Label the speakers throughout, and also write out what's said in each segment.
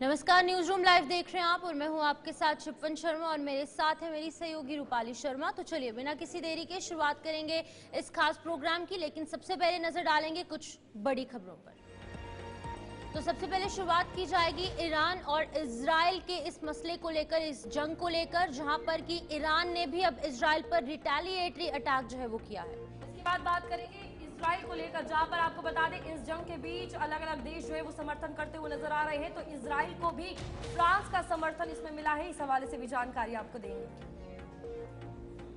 Speaker 1: नमस्कार, news room live देख रहे हैं आप और मैं हूं आपके साथ शिपवन शर्मा और मेरे साथ है मेरी सहयोगी रूपाली शर्मा। तो चलिए बिना किसी देरी के शुरुआत करेंगे इस खास प्रोग्राम की, लेकिन सबसे पहले नजर डालेंगे कुछ बड़ी खबरों पर। तो सबसे पहले शुरुआत की जाएगी ईरान और इजराइल के इस मसले को लेकर, इस जंग को लेकर, जहां पर कि ईरान ने भी अब इजराइल पर रिटेलिएटरी अटैक जो है वो किया है।
Speaker 2: इसके बाद बात करेंगे इजराइल को लेकर, जहां पर आपको बता दें इस जंग के बीच अलग अलग देश जो है वो समर्थन करते हुए नजर आ रहे हैं। तो इजराइल को भी फ्रांस का समर्थन इसमें मिला है, इस हवाले से भी जानकारी आपको देंगे।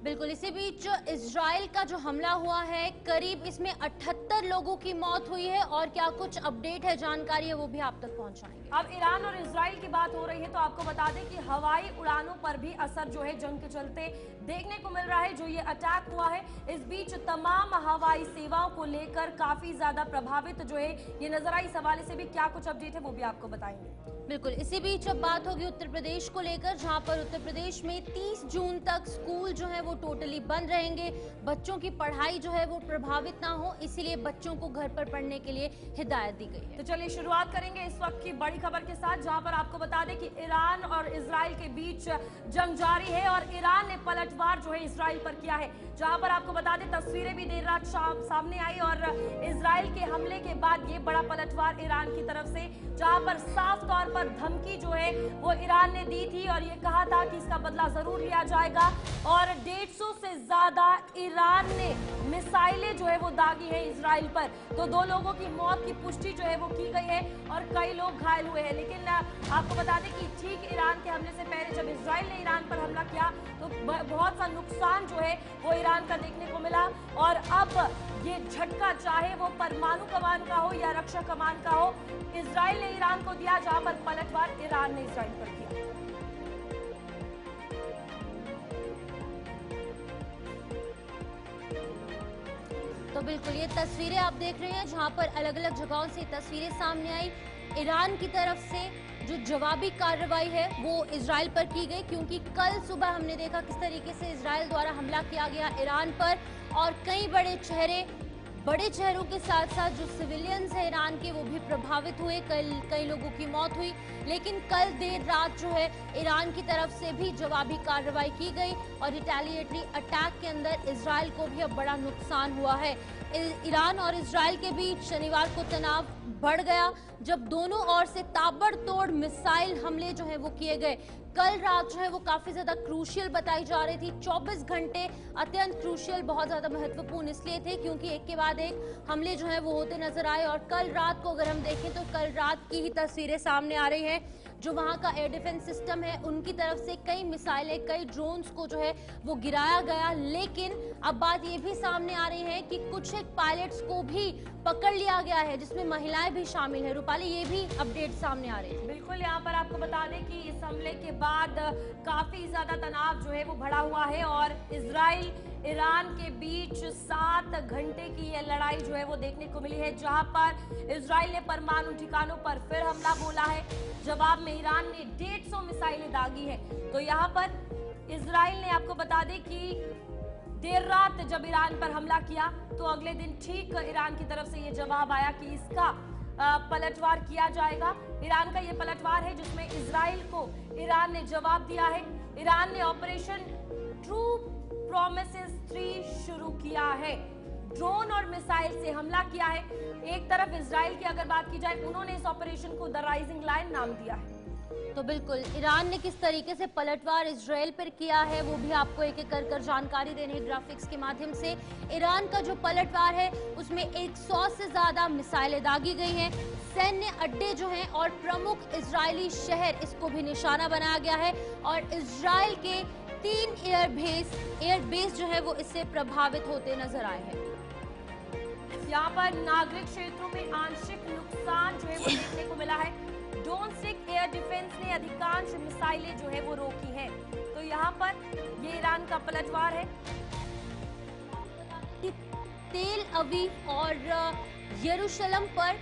Speaker 1: बिल्कुल, इसी बीच इजराइल का जो हमला हुआ है, करीब इसमें 78 लोगों की मौत हुई है और क्या कुछ अपडेट है, जानकारी है, वो भी आप तक पहुंचाएंगे।
Speaker 2: अब ईरान और इजराइल की बात हो रही है तो आपको बता दें कि हवाई उड़ानों पर भी असर जो है जंग के चलते देखने को मिल रहा है। जो ये अटैक हुआ है, इस बीच तमाम हवाई सेवाओं को लेकर काफी ज्यादा प्रभावित जो है ये नजर आई। इस हवाले से भी क्या कुछ अपडेट है वो भी आपको बताएंगे।
Speaker 1: बिल्कुल, इसी बीच अब बात होगी उत्तर प्रदेश को लेकर, जहां पर उत्तर प्रदेश में 30 जून तक स्कूल जो है वो टोटली बंद रहेंगे। बच्चों की पढ़ाई जो है वो प्रभावित ना हो, इसीलिए बच्चों को घर पर पढ़ने के लिए हिदायत दी गई है।
Speaker 2: तो चलिए शुरुआत करेंगे इस वक्त की बड़ी खबर के साथ, जहां पर आपको बता दें कि ईरान और इजराइल के बीच जंग जारी है और ईरान ने पलटवार जो है इजराइल पर किया है। जहां पर आपको बता दें तस्वीरें भी देर रात सामने आई और इजराइल के हमले के बाद ये बड़ा पलटवार ईरान की तरफ से, जहां पर साफ तौर पर धमकी जो है वो ईरान ने दी थी और ये कहा था कि इसका बदला जरूर लिया जाएगा। और 150 से ज्यादा ईरान ने मिसाइलें जो है वो दागी है इजराइल पर। तो 2 लोगों की मौत की पुष्टि जो है वो की गई है और कई लोग घायल हुए हैं। लेकिन आपको बता दें कि ठीक ईरान के हमले से पहले जब इजराइल ने ईरान पर हमला किया तो बहुत सा नुकसान जो है वो ईरान का देखने को मिला। और अब ये झटका, चाहे वो परमाणु कमान का हो या रक्षा कमान का हो, इजराइल ने ईरान को दिया, जहां पर पलटवार ईरान ने इजराइल पर किया।
Speaker 1: तो बिल्कुल ये तस्वीरें आप देख रहे हैं, जहां पर अलग अलग जगहों से तस्वीरें सामने आई। ईरान की तरफ से जो जवाबी कार्रवाई है वो इजराइल पर की गई, क्योंकि कल सुबह हमने देखा किस तरीके से इजराइल द्वारा हमला किया गया ईरान पर और कई बड़े शहरों के साथ साथ जो सिविलियंस हैं ईरान के वो भी प्रभावित हुए, कई लोगों की मौत हुई। लेकिन कल देर रात जो है ईरान की तरफ से भी जवाबी कार्रवाई की गई और रिटेलिएटरी अटैक के अंदर इजराइल को भी अब बड़ा नुकसान हुआ है। ईरान और इजराइल के बीच शनिवार को तनाव बढ़ गया जब दोनों ओर से ताबड़तोड़ मिसाइल हमले जो है वो किए गए। कल रात जो है वो काफी ज्यादा क्रूशियल बताई जा रही थी। 24 घंटे अत्यंत क्रूशियल, बहुत ज्यादा महत्वपूर्ण इसलिए थे क्योंकि एक के बाद एक हमले जो है वो होते नजर आए। और कल रात को अगर हम देखें तो कल रात की ही तस्वीरें सामने आ रही हैं। जो वहां का एयर डिफेंस सिस्टम है उनकी तरफ से कई मिसाइलें, कई ड्रोन्स को जो है वो गिराया गया। लेकिन अब बात ये भी सामने आ रही है कि कुछ एक पायलट्स को भी पकड़ लिया गया है, जिसमें महिलाएं भी शामिल है। रूपाली, ये भी अपडेट सामने आ रही है।
Speaker 2: बिल्कुल, यहाँ पर आपको बता दें कि इस हमले के बाद काफी ज्यादा तनाव जो है वो बढ़ा हुआ है और इजराइल ईरान के बीच 7 घंटे की यह लड़ाई जो है वो देखने को मिली है, जहां पर इजराइल ने परमाणु ठिकानों पर फिर हमला बोला है। जवाब में ईरान ने 150 मिसाइलें दागी है। तो यहाँ पर इजराइल ने, आपको बता दें कि देर रात जब ईरान पर हमला किया तो अगले दिन ठीक ईरान की तरफ से ये जवाब आया कि इसका पलटवार किया जाएगा। ईरान का ये पलटवार है जिसमें इजराइल को ईरान ने जवाब दिया है। ईरान ने ऑपरेशन ट्रू प्रॉमिसेस 3 शुरू किया है, ड्रोन और मिसाइल से हमला किया है। एक तरफ इजराइल की अगर बात की जाए, उन्होंने इस ऑपरेशन को द राइजिंग लाइन नाम दिया है।
Speaker 1: तो बिल्कुल ईरान ने किस तरीके से पलटवार इजराइल पर किया है वो भी आपको एक एक कर जानकारी देनी है ग्राफिक्स के माध्यम से। ईरान का जो पलटवार है उसमें 100 से ज्यादा मिसाइलें दागी गई हैं। सैन्य अड्डे जो हैं और प्रमुख इजरायली शहर, इसको भी निशाना बनाया गया है और इजराइल के 3 एयरबेस जो है वो इससे प्रभावित होते नजर आए हैं।
Speaker 2: यहाँ पर नागरिक क्षेत्रों में आंशिक नुकसान जो है वो देखने को मिला है। डोमेस्टिक एयर डिफेंस ने अधिकांश मिसाइलें जो है वो रोकी हैं। तो यहाँ पर ये ईरान का पलटवार है।
Speaker 1: तेल अवीव और यरूशलेम पर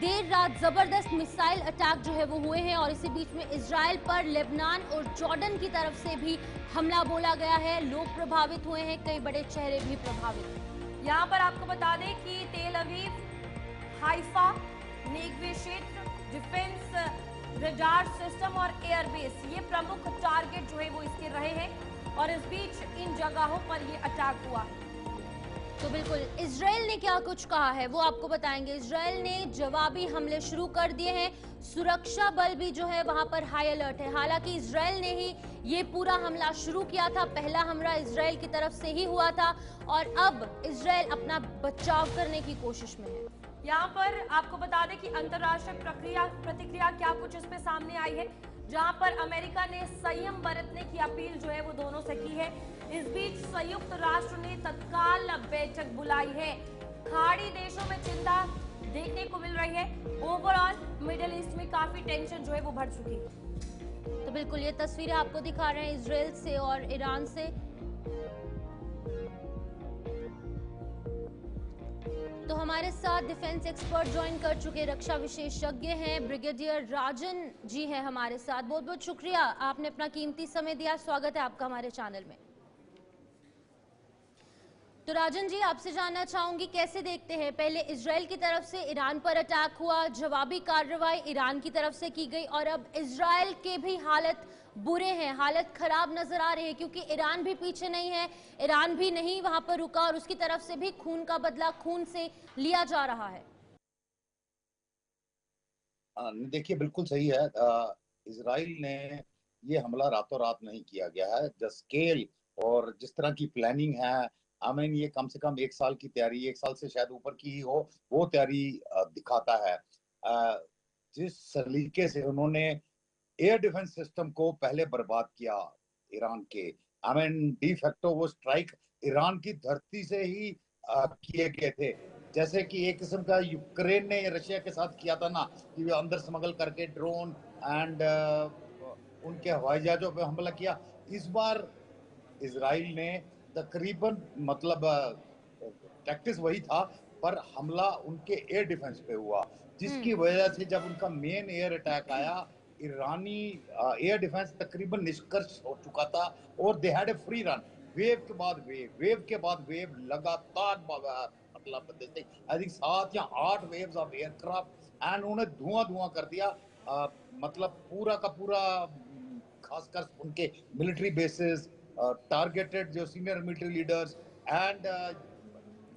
Speaker 1: देर रात जबरदस्त मिसाइल अटैक जो है वो हुए हैं और इसी बीच में इजराइल पर लेबनान और जॉर्डन की तरफ से भी हमला बोला गया है। लोग प्रभावित हुए हैं, कई बड़े शहर भी प्रभावित हैं।
Speaker 2: यहाँ पर आपको बता दें कि तेल अवीव, हाइफा, नेगवे क्षेत्र, डिफेंस रडार सिस्टम और एयरबेस, ये प्रमुख टारगेट जो है वो इसके रहे हैं और इस बीच इन जगहों पर ये अटैक हुआ।
Speaker 1: तो बिल्कुल इजराइल ने क्या कुछ कहा है वो आपको बताएंगे। इजराइल ने जवाबी हमले शुरू कर दिए हैं, सुरक्षा बल भी जो है वहां पर हाई अलर्ट है। हालांकि इजराइल ने ही ये पूरा हमला शुरू किया था, पहला हमला इजराइल की तरफ से ही हुआ था और अब इजराइल अपना बचाव करने की कोशिश में है।
Speaker 2: यहाँ पर आपको बता दें कि अंतर्राष्ट्रीय प्रतिक्रिया क्या कुछ इस पे सामने आई है, जहां पर अमेरिका ने संयम बरतने की अपील जो है वो दोनों से की है। इस बीच संयुक्त राष्ट्र ने तत्काल बैठक बुलाई है। खाड़ी देशों में चिंता देखने को मिल रही है। ओवरऑल मिडिल ईस्ट में काफी टेंशन जो है वो बढ़ चुकी है।
Speaker 1: तो बिल्कुल ये तस्वीरें आपको दिखा रहे हैं इजराइल से और ईरान से। तो हमारे साथ डिफेंस एक्सपर्ट ज्वाइन कर चुके रक्षा विशेषज्ञ हैं ब्रिगेडियर राजन जी हैं हमारे साथ। बहुत बहुत शुक्रिया, आपने अपना कीमती समय दिया। स्वागत है आपका हमारे चैनल में। तो राजन जी, आपसे जानना चाहूंगी कैसे देखते हैं, पहले इजराइल की तरफ से ईरान पर अटैक हुआ, जवाबी कार्रवाई ईरान की तरफ से की गई और अब इजराइल के भी हालत बुरे हैं, हालत खराब नजर आ रही है क्योंकि ईरान भी पीछे नहीं है, ईरान भी नहीं वहां पर रुका और उसकी तरफ से भी खून का बदला खून से लिया जा रहा है।
Speaker 3: देखिए बिल्कुल सही है। इजराइल ने ये हमला रातों रात नहीं किया गया है। द स्केल और जिस तरह की प्लानिंग है, आई मीन ये कम से कम 1 साल की तैयारी, 1 साल से शायद ऊपर की ही हो, वो तैयारी दिखाता है। जिस सलीके से उन्होंने एयर डिफेंस सिस्टम को पहले बर्बाद किया ईरान के, आई मीन डी फैक्टो वो स्ट्राइक ईरान की धरती से ही किए गए थे। जैसे कि एक किस्म का यूक्रेन ने रशिया के साथ किया था ना, कि वे अंदर स्मगल करके ड्रोन एंड उनके हवाई जहाजों पे हमला किया। इस बार इजराइल ने तकरीबन मतलब टैक्टिस वही था, पर हमला उनके एयर डिफेंस पे हुआ, जिसकी वजह से जब उनका मेन एयर अटैक आया, ईरानी एयर डिफेंस तकरीबन निष्कर्ष हो चुका था और they had a free run. Wave के बाद वेव, वेव के बाद वेव, लगातार मतलब आई थिंक 7 या 8 वेव्स ऑफ एयरक्राफ्ट एंड उन्होंने धुआं धुआं कर दिया। मतलब पूरा का पूरा, खासकर उनके मिलिट्री बेसिस, टारगेटेड जो सीनियर मिलिट्री लीडर्स एंड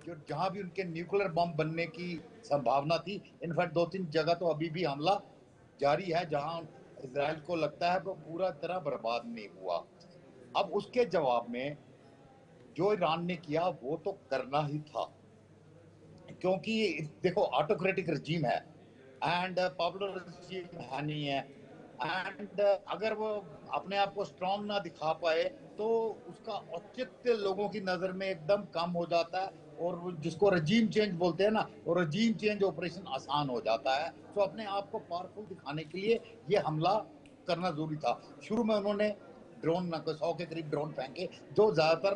Speaker 3: जो जहां भी उनके न्यूक्लियर बम बनने की संभावना थी। इनफैक्ट 2-3 जगह तो अभी भी हमला जारी है जहां इजराइल को लगता है वो पूरा तरह बर्बाद नहीं हुआ। अब उसके जवाब में जो ईरान ने किया वो तो करना ही था, क्योंकि देखो ऑटोक्रेटिक रजीम है एंड पॉपुलर रजीम है नहीं है, एंड अगर वो अपने आप को स्ट्रांग ना दिखा पाए तो उसका औचित्य लोगों की नजर में एकदम कम हो जाता है और जिसको रजीम चेंज बोलते हैं ना, वो रजीम चेंज ऑपरेशन आसान हो जाता है। तो अपने आप को पावरफुल दिखाने के लिए ये हमला करना जरूरी था। शुरू में उन्होंने ड्रोन 100 के करीब ड्रोन फेंके जो ज्यादातर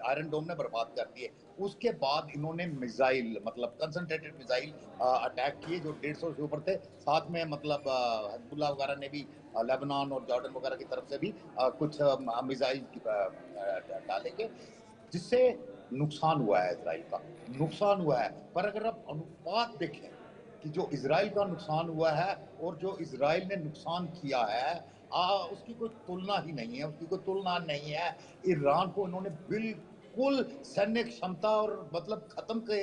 Speaker 3: आयरन डोम ने बर्बाद कर दिए। उसके बाद इन्होंने मिसाइल, मतलब कंसंट्रेटेड मिसाइल अटैक किए जो 150 से ऊपर थे। साथ में मतलब हिजबुल्लाह वगैरह ने भी लेबनान और जॉर्डन वगैरह की तरफ से भी कुछ मिसाइल डालेंगे, जिससे नुकसान हुआ है, इजराइल का नुकसान हुआ है। पर अगर आप अनुपात देखें कि जो इजराइल का नुकसान हुआ है और जो इजराइल ने नुकसान किया है, उसकी कोई तुलना ही नहीं है, उसकी कोई तुलना नहीं है। ईरान को इन्होंने बिल्कुल सैन्य क्षमता और मतलब खत्म के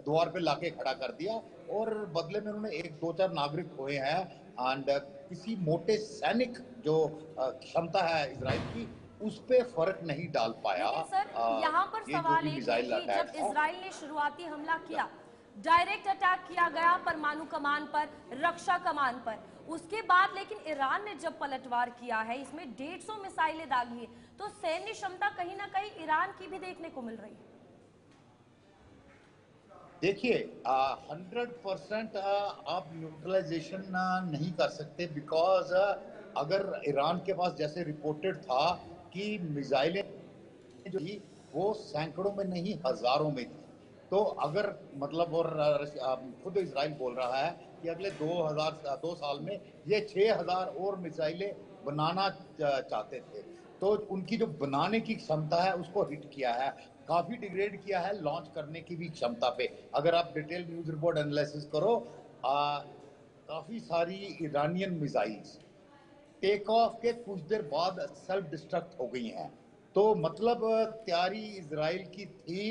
Speaker 3: द्वार पे लाके खड़ा कर दिया और बदले में उन्होंने 1-2-4 नागरिक खोए हैं एंड किसी मोटे सैनिक जो क्षमता है इजराइल की उस पे फर्क नहीं डाल पाया।
Speaker 2: सर यहाँ पर सवाल एक है कि जब इजराइल ने शुरुआती हमला किया, डायरेक्ट अटैक किया गया परमाणु कमान पर, रक्षा कमान पर, उसके बाद लेकिन ईरान ने जब पलटवार किया है, इसमें 150 मिसाइलें दागी है, तो सैन्य क्षमता कहीं ना कहीं ईरान की भी देखने को मिल रही है।
Speaker 3: देखिए 100% आप न्यूट्रलाइजेशन नहीं कर सकते, बिकॉज अगर ईरान के पास जैसे रिपोर्टेड था कि मिसाइलें जो थी वो सैकड़ों में नहीं हजारों में थी, तो अगर मतलब और खुद इजराइल बोल रहा है कि अगले 2 साल में ये 6000 और मिसाइलें बनाना चाहते थे, तो उनकी जो बनाने की क्षमता है उसको हिट किया है, काफी डिग्रेड किया है लॉन्च करने की भी क्षमता पे। अगर आप डिटेल न्यूज रिपोर्ट एनालिसिस करो, काफी सारी ईरानियन मिसाइल्स टेक ऑफ के कुछ देर बाद सेल्फ डिस्ट्रक्ट हो गई हैं। तो मतलब तैयारी इजराइल की थी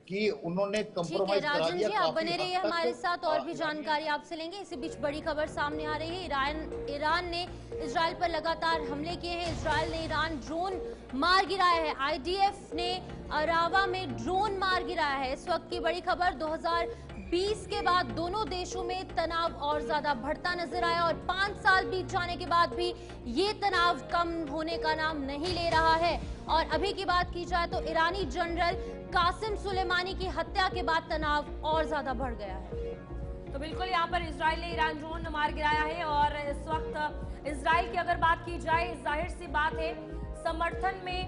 Speaker 3: कि उन्होंने
Speaker 1: ठीक है
Speaker 3: कंप्रोमाइज करा
Speaker 1: राजन
Speaker 3: दिया
Speaker 1: जी, आप
Speaker 3: काफी
Speaker 1: बने
Speaker 3: हद
Speaker 1: रहिए हमारे
Speaker 3: तक।
Speaker 1: साथ, और भी
Speaker 3: ईरानियन
Speaker 1: जानकारी आपसे लेंगे। इसी बीच बड़ी खबर सामने आ रही है। ईरान ने इजराइल पर लगातार हमले किए हैं। इजराइल ने ईरान ड्रोन मार गिराया है। आईडीएफ ने अरावा में ड्रोन मार गिराया है। इस वक्त की बड़ी खबर, 2020 के बाद दोनों देशों में तनाव और ज्यादा बढ़ता नजर आया और 5 साल बीत जाने के बाद भी ये तनाव कम होने का नाम नहीं ले रहा है। और अभी की बात की जाए तो ईरानी जनरल कासिम सुलेमानी की हत्या के बाद तनाव और ज्यादा बढ़ गया है।
Speaker 2: तो बिल्कुल यहाँ पर इजराइल ने ईरान ड्रोन मार गिराया है और इस वक्त इजराइल की अगर बात की जाए, जाहिर सी बात है समर्थन में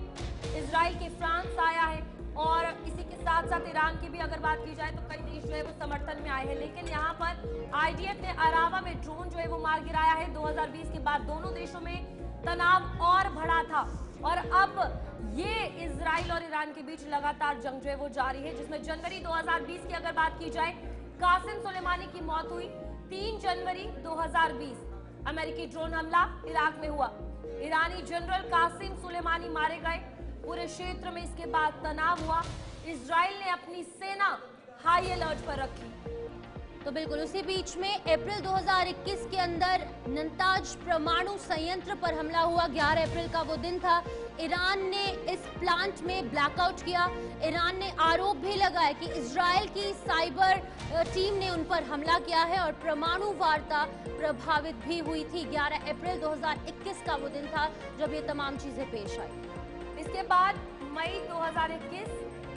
Speaker 2: इजराइल के फ्रांस आया है और इसी के साथ साथ ईरान की भी अगर बात की जाए तो कई देश जो है वो समर्थन में आए हैं। लेकिन यहाँ पर आईडीएफ ने अरावा में ड्रोन जो है वो मार गिराया है। 2020 के बाद दोनों देशों में तनाव और बढ़ा था और अब ये इजराइल और ईरान के बीच लगातार जंग जो है वो जारी है, जिसमें जनवरी 2020 की अगर बात की जाए कासिम सुलेमानी की मौत हुई। 3 जनवरी 2020 अमेरिकी ड्रोन हमला इराक में हुआ। ईरानी जनरल कासिम सुलेमानी मारे गए। पूरे क्षेत्र में इसके बाद तनाव हुआ। इजराइल ने अपनी सेना हाई अलर्ट पर रखी।
Speaker 1: तो बिल्कुल उसी बीच में अप्रैल 2021 के अंदर नतांज परमाणु संयंत्र पर हमला हुआ। 11 अप्रैल का वो दिन था। ईरान ने इस प्लांट में ब्लैकआउट किया। ईरान ने आरोप भी लगाया कि इजराइल की साइबर टीम ने उन पर हमला किया है और परमाणु वार्ता प्रभावित भी हुई थी। 11 अप्रैल 2021 का वो दिन था जब ये तमाम चीजें पेश आई।
Speaker 2: इसके बाद मई 2021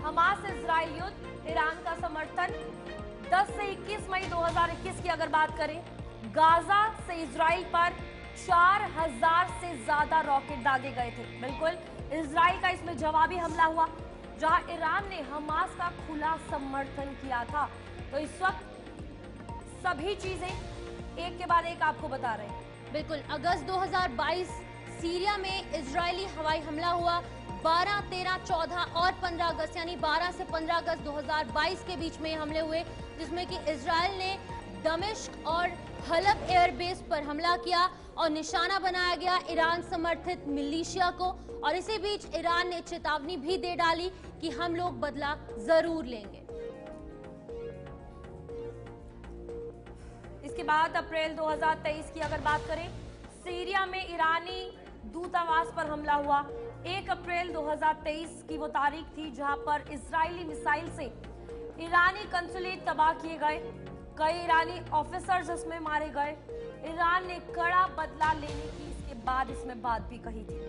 Speaker 2: हमास इजराइल युद्ध, ईरान का समर्थन। 10 से 21 मई 2021 की अगर बात करें, गाजा से इजराइल पर 4000 से ज्यादा रॉकेट दागे गए थे। बिल्कुल इजराइल का इसमें जवाबी हमला हुआ, जहां ईरान ने हमास का खुला समर्थन किया था। तो इस वक्त सभी चीजें एक के बाद एक आपको बता रहे हैं।
Speaker 1: बिल्कुल अगस्त 2022 सीरिया में इजरायली हवाई हमला हुआ। 12, 13, 14 और 15 अगस्त यानी 12 से 15 अगस्त 2022 के बीच में हमले हुए, जिसमें कि इजराइल ने दमिश्क और हलब एयरबेस पर हमला किया और निशाना बनाया गया ईरान समर्थित मिलिशिया को। और इसी बीच ईरान ने चेतावनी भी दे डाली कि हम लोग बदला जरूर लेंगे।
Speaker 2: इसके बाद अप्रैल 2023 की अगर बात करें, सीरिया में ईरानी दूतावास पर हमला हुआ। 1 अप्रैल 2023 की वो तारीख थी जहां पर इजरायली मिसाइल से ईरानी कंसुलेट तबाह किए गए। कई ईरानी ऑफिसर्स इसमें मारे गए। ईरान ने कड़ा बदला लेने की इसके बाद इसमें बात भी कही थी।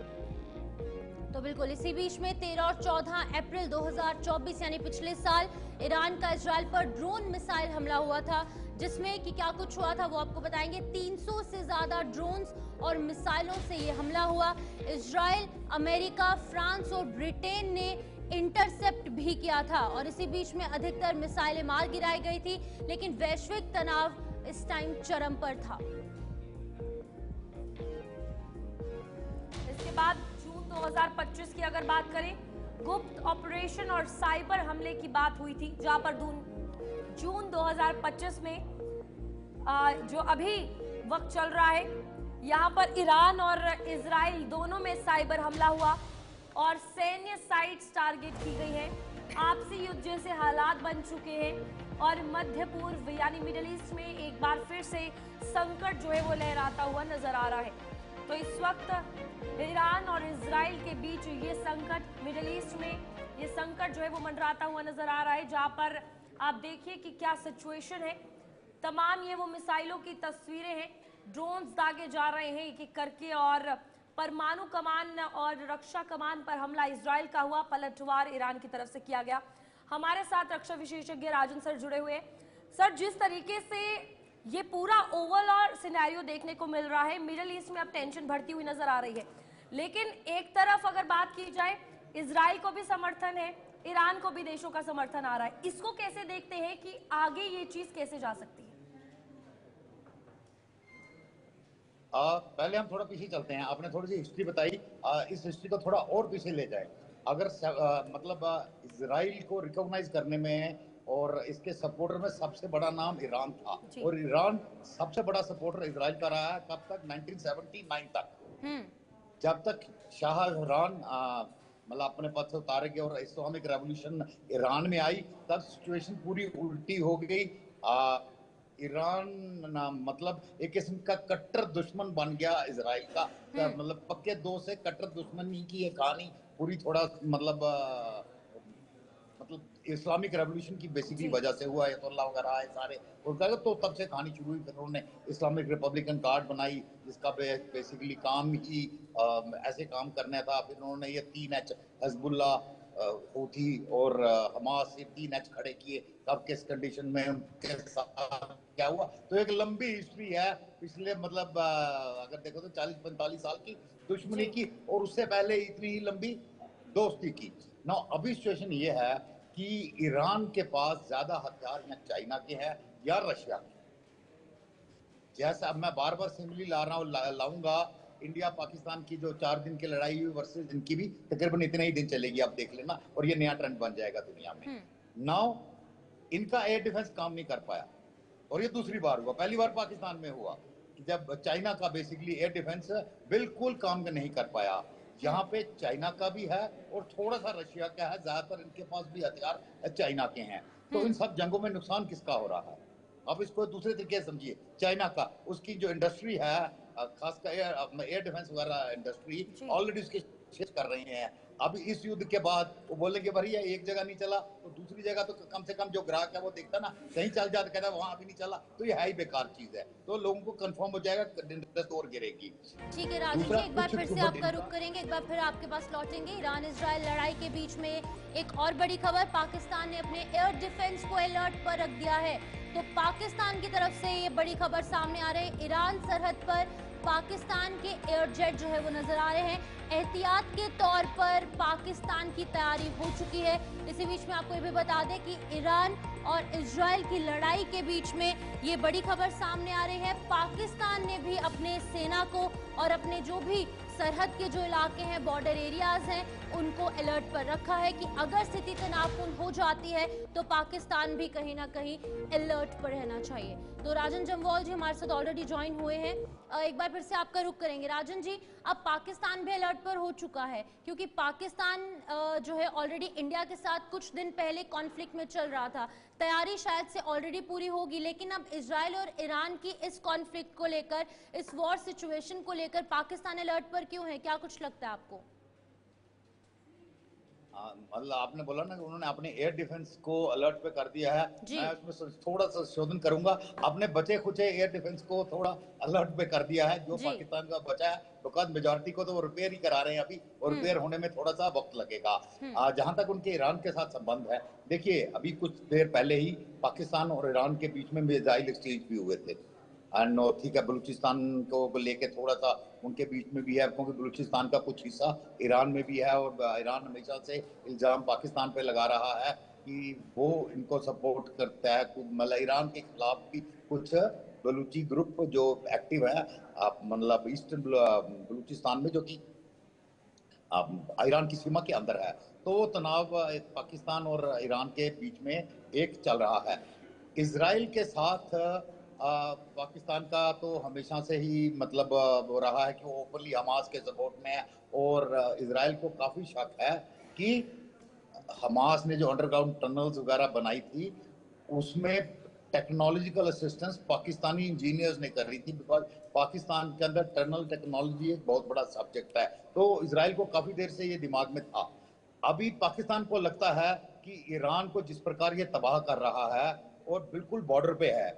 Speaker 1: तो बिल्कुल इसी बीच में 13 और 14 अप्रैल 2024 यानी पिछले साल ईरान का इजराइल पर ड्रोन मिसाइल हमला हुआ था, जिसमें कि क्या कुछ हुआ था वो आपको बताएंगे। 300 से ज्यादा ड्रोन्स और मिसाइलों से ये हमला हुआ। इजराइल, अमेरिका, फ्रांस और ब्रिटेन ने इंटरसेप्ट भी किया था और इसी बीच में अधिकतर मिसाइलें मार गिराई गई थी। लेकिन वैश्विक तनाव इस टाइम चरम पर था।
Speaker 2: इसके बाद जून 2025 की अगर बात करें, गुप्त ऑपरेशन और साइबर हमले की बात हुई थी, जहां पर जून 2025 में जो अभी वक्त चल रहा है, यहाँ पर ईरान और इजराइल दोनों में साइबर हमला हुआ और सैन्य साइट्स टारगेट की गई है। आपसी युद्ध जैसे हालात बन चुके हैं और मध्य पूर्व यानी मिडिल ईस्ट में एक बार फिर से संकट जो है वो लहराता हुआ नजर आ रहा है। तो इस वक्त ईरान और इजराइल के बीच ये संकट, मिडिल ईस्ट में ये संकट जो है वो मंडराता हुआ नजर आ रहा है, जहां पर आप देखिए कि क्या सिचुएशन है। तमाम ये वो मिसाइलों की तस्वीरें हैं, ड्रोन्स दागे जा रहे हैं एक एक करके और परमाणु कमान और रक्षा कमान पर हमला इजराइल का हुआ, पलटवार ईरान की तरफ से किया गया। हमारे साथ रक्षा विशेषज्ञ राजन सर जुड़े हुए हैं। सर, जिस तरीके से ये पूरा ओवरऑल सिनेरियो देखने को मिल रहा है, मिडिल ईस्ट में अब टेंशन बढ़ती हुई नजर आ रही है, लेकिन एक तरफ अगर बात की जाए इजराइल को भी समर्थन है, ईरान को भी देशों का समर्थन आ रहा है। इसको कैसे देखते हैं कि आगे ये चीज कैसे जा सकती है?
Speaker 3: पहले हम थोड़ा पीछे चलते हैं। आपने थोड़ी सी हिस्ट्री बताई, इस हिस्ट्री को थोड़ा और पीछे ले जाए। अगर मतलब इजराइल को रिकॉग्नाइज करने में और इसके सपोर्टर में सबसे बड़ा नाम ईरान था,
Speaker 2: जी।
Speaker 3: और ईरान सबसे बड़ा सपोर्टर इजराइल का रहा है कब तक, 1979 तक, जब तक शाह ईरान मतलब अपने पद से उतारे गए और इस्लामिक रेवोल्यूशन ईरान में आई, तब सिचुएशन पूरी उल्टी हो गई। ईरान ना मतलब एक किस्म का कट्टर दुश्मन बन गया इजराइल का, मतलब पक्के दोस्त से कट्टर दुश्मनी की ये कहानी पूरी थोड़ा मतलब इस्लामिक रेवोल्यूशन की बेसिकली वजह से हुआ है, तो अल्लाह वगैरह आए सारे और तो तब से कहानी शुरू हुई। फिर उन्होंने इस्लामिक रिपब्लिकन गार्ड बनाई जिसका बेसिकली काम ही ऐसे काम करना था। फिर उन्होंने ये 3H हिजबुल्ला, हूथी और हमास, ये 3H खड़े किए। कब किस कंडीशन में उनके साथ क्या हुआ, तो एक लंबी हिस्ट्री है पिछले मतलब अगर देखो तो 40-45 साल की दुश्मनी की, और उससे पहले इतनी ही लंबी दोस्ती की ना। अभी सिचुएशन ये है कि ईरान के पास ज्यादा हथियार या चाइना के हैं या रशिया के। जैसा अब मैं बार बार सिमिली ला रहा हूँ, लाऊंगा इंडिया पाकिस्तान की जो 4 दिन की लड़ाई हुई वर्सेस इनकी भी तकरीबन इतने ही दिन चलेगी, आप देख लेना, और ये नया ट्रेंड बन जाएगा दुनिया में। नाउ इनका एयर डिफेंस काम नहीं कर पाया, और ये दूसरी बार हुआ। पहली बार पाकिस्तान में हुआ कि जब चाइना का बेसिकली एयर डिफेंस बिल्कुल काम नहीं कर पाया। यहाँ पे चाइना का भी है और थोड़ा सा रशिया का है, ज्यादातर इनके पास भी हथियार चाइना के हैं। तो इन सब जंगों में नुकसान किसका हो रहा है? अब इसको दूसरे तरीके से समझिए, चाइना का, उसकी जो इंडस्ट्री है खासकर एयर डिफेंस वगैरह इंडस्ट्री ऑलरेडी उसके शेष कर रहे हैं। अब इस युद्ध के बाद वो बोलेंगे भैया एक जगह नहीं चला तो दूसरी जगह तो कम से कम जो ग्राहक है वो देखता ना, कहीं चल जाता, कहता वहां अभी नहीं चला, तो ये है ही बेकार चीज है। तो लोगों को कंफर्म हो जाएगा इंडस्ट्री और गिरेगी।
Speaker 1: ठीक है राजन जी, एक बार फिर से आपका रुख करेंगे, एक बार फिर आपके पास लौटेंगे। ईरान इजराइल लड़ाई के बीच में एक और बड़ी खबर, पाकिस्तान ने अपने एयर डिफेंस को अलर्ट पर रख दिया है। तो पाकिस्तान की तरफ से ये बड़ी खबर सामने आ रही है, ईरान सरहद पर पाकिस्तान के एयर जेट जो है वो नजर आ रहे हैं। एहतियात के तौर पर पाकिस्तान की तैयारी हो चुकी है। इसी बीच में आपको ये भी बता दें कि ईरान और इजराइल की लड़ाई के बीच में ये बड़ी खबर सामने आ रही है। पाकिस्तान ने भी अपने सेना को और अपने जो भी सरहद के जो इलाके हैं, बॉर्डर एरियाज हैं, उनको अलर्ट पर रखा है कि अगर स्थिति तनावपूर्ण हो जाती है तो पाकिस्तान भी कहीं ना कहीं अलर्ट पर रहना चाहिए। तो राजन जम्वाल जी हमारे साथ ऑलरेडी ज्वाइन हुए हैं, एक बार फिर से आपका रुख करेंगे। राजन जी, अब पाकिस्तान भी अलर्ट पर हो चुका है क्योंकि पाकिस्तान जो है ऑलरेडी इंडिया के साथ कुछ दिन पहले कॉन्फ्लिक्ट में चल रहा था। तैयारी शायद से ऑलरेडी पूरी होगी, लेकिन अब इजराइल और ईरान की इस कॉन्फ्लिक्ट को लेकर, इस वॉर सिचुएशन को लेकर पाकिस्तान अलर्ट पर क्यों है, क्या कुछ लगता है आपको?
Speaker 3: मतलब आपने बोला ना कि उन्होंने अपने एयर डिफेंस को अलर्ट पे कर दिया है, मैं उसमें थोड़ा सा संशोधन करूंगा। अपने बचे खुचे एयर डिफेंस को थोड़ा अलर्ट पे कर दिया है, जो पाकिस्तान का बचा है, बिकॉज मेजोरिटी को तो वो रिपेयर ही करा रहे हैं अभी, और रिपेयर होने में थोड़ा सा वक्त लगेगा। जहां तक उनके ईरान के साथ संबंध है, देखिए अभी कुछ देर पहले ही पाकिस्तान और ईरान के बीच में मिसाइल एक्सचेंज भी हुए थे। ठीक है, बलूचिस्तान को लेके थोड़ा सा उनके बीच में भी है, क्योंकि बलूचिस्तान का कुछ हिस्सा ईरान में भी है, और ईरान हमेशा से इल्जाम पाकिस्तान पे लगा रहा है कि वो इनको सपोर्ट करता है। मतलब ईरान के खिलाफ भी कुछ बलूची ग्रुप जो एक्टिव है मतलब ईस्टर्न बलूचिस्तान में, जो कि ईरान की सीमा के अंदर है। तो तनाव पाकिस्तान और ईरान के बीच में एक चल रहा है। इजराइल के साथ पाकिस्तान का तो हमेशा से ही मतलब वो रहा है कि वो ओपनली हमास के सपोर्ट में है, और इजराइल को काफी शक है कि हमास ने जो अंडरग्राउंड टनल्स वगैरह बनाई थी उसमें टेक्नोलॉजिकल असिस्टेंस पाकिस्तानी इंजीनियर्स ने कर रही थी, बिकॉज पाकिस्तान के अंदर टनल टेक्नोलॉजी एक बहुत बड़ा सब्जेक्ट है। तो इजराइल को काफी देर से ये दिमाग में था। अभी पाकिस्तान को लगता है कि ईरान को जिस प्रकार ये तबाह कर रहा है और बिल्कुल बॉर्डर पे है,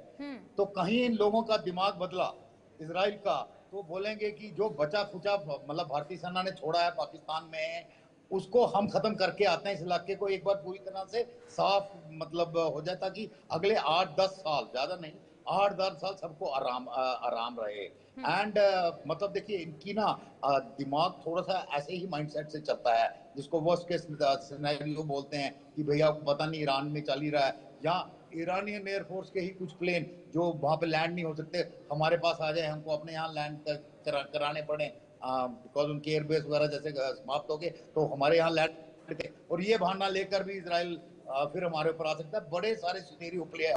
Speaker 3: तो कहीं इन लोगों का दिमाग बदला इजराइल का, तो बोलेंगे कि जो बचा खुचा मतलब भारतीय सेना ने छोड़ा है पाकिस्तान में, उसको हम खत्म करके आते हैं, इस इलाके को एक बार पूरी तरह से साफ मतलब हो जाए, ताकि अगले 8-10 साल, ज्यादा नहीं 8-10 साल सबको आराम रहे। एंड मतलब देखिए इनकी ना दिमाग थोड़ा सा ऐसे ही माइंडसेट से चलता है, जिसको वर्स्ट केस सिनेरियो बोलते हैं कि भैया पता नहीं ईरान में चल ही रहा है, या ईरानियन एयरफोर्स के ही कुछ प्लेन जो वहां पे लैंड नहीं हो सकते, हमारे पास आ जाए, हमको अपने यहाँ लैंड कराने पड़े, बिकॉज उनके एयरबेस वगैरह जैसे समाप्त हो गए, तो हमारे यहाँ लैंड थे। और ये बहाना लेकर भी इजराइल फिर हमारे ऊपर आ सकता है। बड़े सारे सिनेरियो प्ले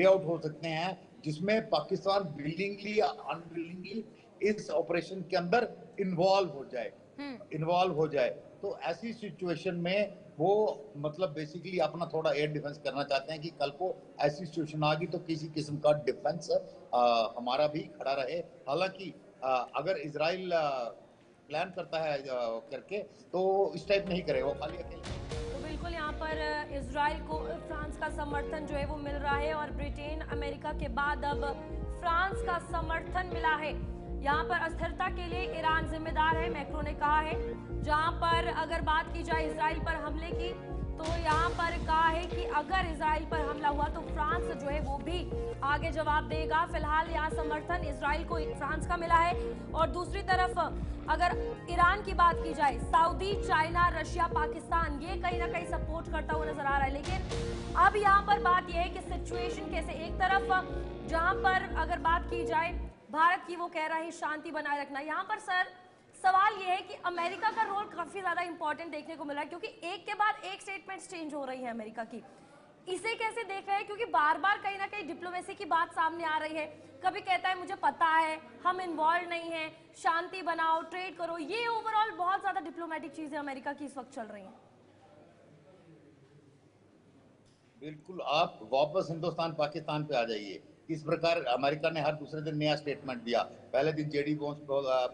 Speaker 3: आउट हो सकते हैं जिसमें पाकिस्तान विलिंगली या अनविलिंगली इस ऑपरेशन के अंदर इन्वॉल्व हो जाए। तो ऐसी सिचुएशन में वो मतलब बेसिकली अपना थोड़ा एयर डिफेंस करना चाहते हैं कि कल को ऐसी सिचुएशन आ गई तो किसी किस्म का डिफेंस हमारा भी खड़ा रहे। हालांकि अगर इजराइल प्लान करता है करके तो इस टाइप नहीं करे, वो खाली अकेले।
Speaker 2: तो बिल्कुल यहाँ पर इजराइल को फ्रांस का समर्थन जो है वो मिल रहा है और ब्रिटेन अमेरिका के बाद अब फ्रांस का समर्थन मिला है। यहाँ पर अस्थिरता के लिए ईरान जिम्मेदार है, मैक्रो ने कहा है। जहाँ पर अगर बात की जाए इजराइल पर हमले की, तो यहाँ पर कहा है कि अगर इजराइल पर हमला हुआ तो फ्रांस जो है वो भी आगे जवाब देगा। फिलहाल यहाँ समर्थन इजराइल को फ्रांस का मिला है। और दूसरी तरफ अगर ईरान की बात की जाए, सऊदी, चाइना, रशिया, पाकिस्तान ये कहीं ना कहीं सपोर्ट करता हुआ नजर आ रहा है। लेकिन अब यहाँ पर बात यह है कि सिचुएशन कैसे, एक तरफ जहाँ पर अगर बात की जाए भारत की, वो कह रहा है शांति बनाए रखना। यहाँ पर सर सवाल ये है कि अमेरिका का रोल काफी ज्यादा इंपॉर्टेंट देखने को मिल रहा है, क्योंकि एक के बाद एक स्टेटमेंट्स चेंज हो रही है अमेरिका की। इसे कैसे देख रहे हैं, क्योंकि बार बार कहीं ना कहीं डिप्लोमेसी की बात सामने आ रही है। कभी कहता है मुझे पता है, हम इन्वॉल्व नहीं है, शांति बनाओ, ट्रेड करो। ये ओवरऑल बहुत ज्यादा डिप्लोमेटिक चीजें अमेरिका की इस वक्त चल रही हैं।
Speaker 3: बिल्कुल, आप वापस हिंदुस्तान पाकिस्तान पे आ जाइए। इस प्रकार अमेरिका ने हर दूसरे दिन नया स्टेटमेंट दिया। पहले दिन जेडी वॉन्स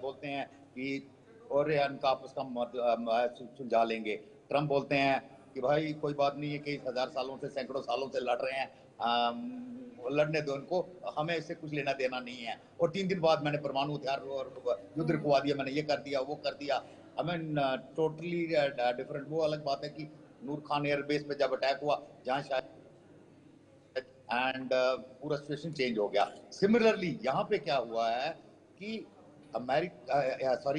Speaker 3: बोलते हैं कि और इनका आपस का सुलझा लेंगे। ट्रम्प बोलते हैं कि भाई कोई बात नहीं है, कई हजार सालों से, सैकड़ों सालों से लड़ रहे हैं, लड़ने दो इनको, हमें इससे कुछ लेना देना नहीं है। और 3 दिन बाद मैंने परमाणु हथियार और युद्ध रुकवा दिया, मैंने ये कर दिया, वो कर दिया। हमें टोटली डिफरेंट। वो अलग बात है कि नूर खान एयरबेस में जब अटैक हुआ, जहाँ शायद एंड पूरा सिचुएशन चेंज हो गया। सिमिलरली यहाँ पे क्या हुआ है कि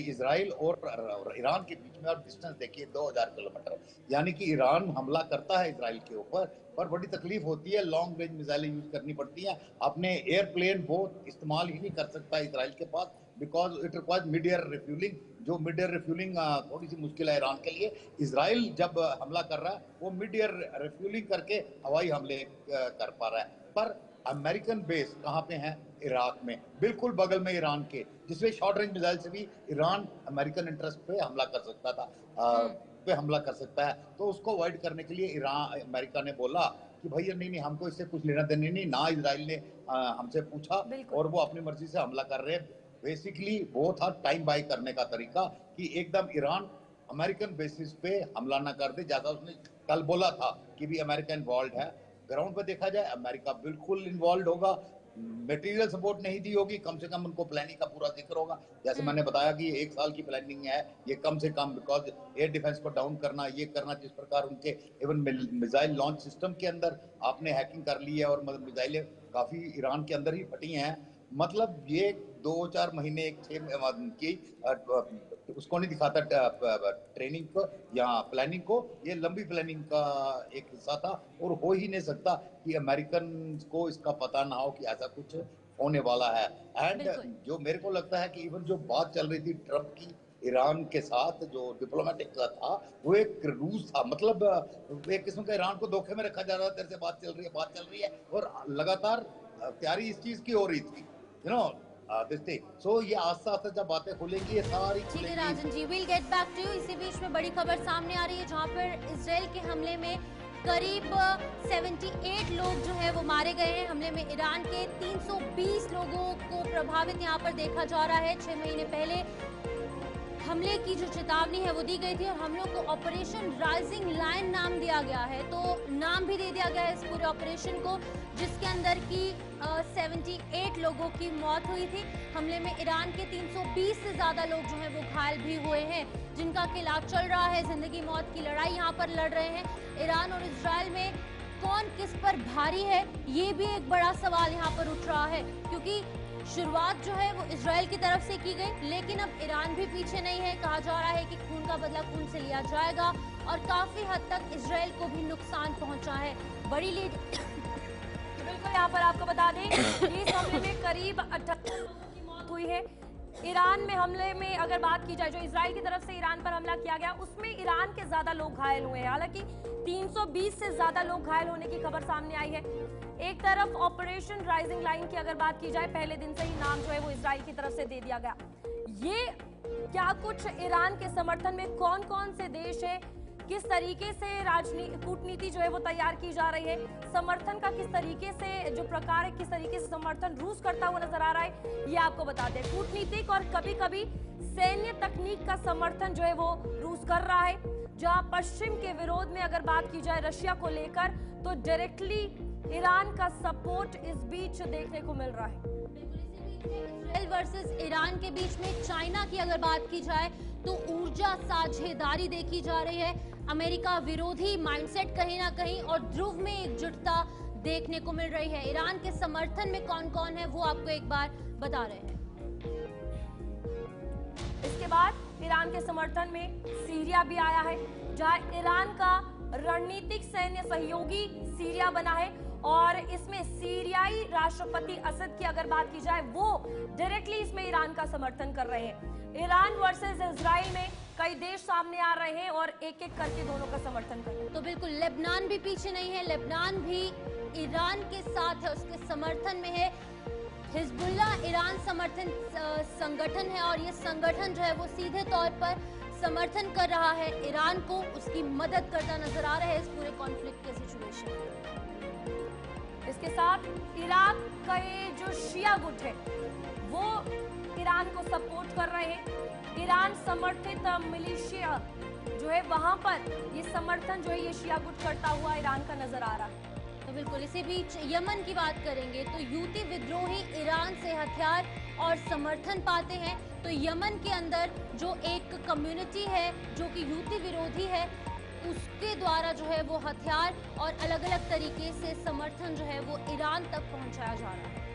Speaker 3: इजराइल और ईरान के बीच में आप डिस्टेंस देखिए 2000 किलोमीटर। यानी कि ईरान हमला करता है इजराइल के ऊपर, पर बड़ी तकलीफ होती है, लॉन्ग रेंज मिसाइलें यूज करनी पड़ती हैं। अपने एयरप्लेन वो इस्तेमाल ही नहीं कर सकता इजराइल के पास, because it requires mid air refueling. जो मिड एयर रिफ्यूलिंग थोड़ी सी मुश्किल है ईरान के लिए। इजराइल जब हमला कर रहा है वो मिड एयर रिफ्यूलिंग करके हवाई हमले कर पा रहा है। पर अमेरिकन बेस कहाँ पे है? इराक में, बिल्कुल बगल में ईरान के, जिसमें शॉर्ट रेंज मिसाइल से भी ईरान अमेरिकन इंटरेस्ट पे हमला कर सकता था, पे हमला कर सकता है। तो उसको अवॉइड करने के लिए अमेरिका ने बोला कि भैया नहीं, हमको इससे कुछ लेना देना नहीं। ना इजराइल ने हमसे पूछा और वो अपनी मर्जी से हमला कर रहे हैं। बेसिकली वो था टाइम बाय करने का तरीका कि एकदम ईरान अमेरिकन बेसिस पे हमला ना कर दे, जैसा उसने कल बोला था कि भी अमेरिका इन्वॉल्व है। ग्राउंड पे देखा जाए अमेरिका बिल्कुल इन्वॉल्व होगा। मटेरियल सपोर्ट नहीं दी होगी, कम से कम उनको प्लानिंग का पूरा जिक्र होगा। जैसे मैंने बताया कि 1 साल की प्लानिंग है ये कम से कम, बिकॉज एयर डिफेंस को डाउन करना, ये करना, जिस प्रकार उनके इवन मिसाइल लॉन्च सिस्टम के अंदर आपने हैकिंग कर ली है और मिसाइलें काफी ईरान के अंदर ही फटी हैं। मतलब ये 2-4 महीने, 6 की उसको नहीं दिखाता ट्रेनिंग को या प्लानिंग को। ये लंबी प्लानिंग का एक हिस्सा था और हो ही नहीं सकता कि अमेरिकन को इसका पता ना हो कि ऐसा कुछ होने वाला है। एंड जो मेरे को लगता है कि इवन जो बात चल रही थी ट्रम्प की ईरान के साथ, जो डिप्लोमेटिक का था, वो एक रूस था। मतलब एक किस्म का ईरान को धोखे में रखा जा रहा था, तेरे से बात चल रही है और लगातार तैयारी इस चीज की हो रही थी, यू नो सो ये आस्ते आस्ते जब बातें खुलेंगी ये सारी
Speaker 1: ठीक है Rajan ji, will get back to you. इसी बीच में बड़ी खबर सामने आ रही है जहां पर इजराइल के हमले में करीब 78 लोग जो है वो मारे गए हैं। हमले में ईरान के 320 लोगों को प्रभावित यहाँ पर देखा जा रहा है। 6 महीने पहले हमले की जो चेतावनी है वो दी गई थी और हमलों को ऑपरेशन राइजिंग लायन नाम दिया गया है। तो नाम भी दे दिया गया है इस पूरे ऑपरेशन को, जिसके अंदर की 78 लोगों की मौत हुई थी। हमले में ईरान के 320 से ज्यादा लोग जो हैं वो घायल भी हुए हैं, जिनका इलाज चल रहा है। जिंदगी मौत की लड़ाई यहाँ पर लड़ रहे हैं। ईरान और इजराइल में कौन किस पर भारी है, ये भी एक बड़ा सवाल यहाँ पर उठ रहा है, क्योंकि शुरुआत जो है वो इजराइल की तरफ से की गई, लेकिन अब ईरान भी पीछे नहीं है। कहा जा रहा है कि खून का बदला खून से लिया जाएगा और काफी हद तक इजराइल को भी नुकसान पहुंचा है। बड़ी लीड
Speaker 2: बिल्कुल यहाँ पर आपको बता दें इस हमले में करीब 78 लोगों की मौत हुई है। ईरान में हमले में अगर बात की जाए, जो इजराइल की तरफ से ईरान पर हमला किया गया, उसमें ईरान के ज्यादा लोग घायल हुए हैं। हालांकि 320 से ज्यादा लोग घायल होने की खबर सामने आई है। एक तरफ ऑपरेशन राइजिंग लाइन की अगर बात की जाए, पहले दिन से ही नाम जो है वो इजराइल की तरफ से दे दिया गया। ये क्या कुछ ईरान के समर्थन में कौन कौन से देश है, किस तरीके से कूटनीति जो है वो तैयार की जा रही है, समर्थन का किस तरीके से जो प्रकार है, किस तरीके से समर्थन रूस करता हुआ नजर आ रहा है, ये आपको बता दें। कूटनीतिक और कभी कभी सैन्य तकनीक का समर्थन जो है वो रूस कर रहा है। जहां पश्चिम के विरोध में अगर बात की जाए रशिया को लेकर, तो डायरेक्टली ईरान का सपोर्ट इस बीच देखने को मिल रहा है।
Speaker 1: इजराइल वर्सेस ईरान के बीच में चाइना की अगर बात की जाए तो ऊर्जा साझेदारी देखी जा रही है। अमेरिका विरोधी माइंडसेट कहीं ना कहीं और ध्रुव में एकजुटता देखने को मिल रही है। ईरान के समर्थन में कौन कौन है वो आपको एक बार बता रहे हैं।
Speaker 2: इसके बाद ईरान के समर्थन में सीरिया भी आया है, जहां ईरान का रणनीतिक सैन्य सहयोगी सीरिया बना है और इसमें सीरियाई राष्ट्रपति असद की अगर बात की जाए, वो डायरेक्टली इसमें ईरान का समर्थन कर रहे हैं। ईरान वर्सेस इजराइल में कई देश सामने आ रहे हैं और एक एक करके दोनों का समर्थन कर रहे हैं।
Speaker 1: तो बिल्कुल लेबनान भी पीछे नहीं है, लेबनान भी ईरान के साथ है, उसके समर्थन में है। हिजबुल्लाह ईरान समर्थन संगठन है और ये संगठन जो है वो सीधे तौर पर समर्थन कर रहा है ईरान को, उसकी मदद करता नजर आ रहा है इस पूरे कॉन्फ्लिक्ट के सिचुएशन में।
Speaker 2: इसके साथ इराक का ये जो शिया गुट है वो ईरान को सपोर्ट कर रहे हैं। ईरान समर्थित मिलिशिया जो है वहां पर ये समर्थन जो है ये शिया गुट करता हुआ ईरान का नजर आ रहा है।
Speaker 1: तो बिल्कुल इसी बीच यमन की बात करेंगे तो यूती विद्रोही ईरान से हथियार और समर्थन पाते हैं। तो यमन के अंदर जो एक कम्युनिटी है जो कि यूती विरोधी है, उसके द्वारा जो है वो हथियार और अलग अलग तरीके से समर्थन जो है वो ईरान तक पहुंचाया जा रहा है।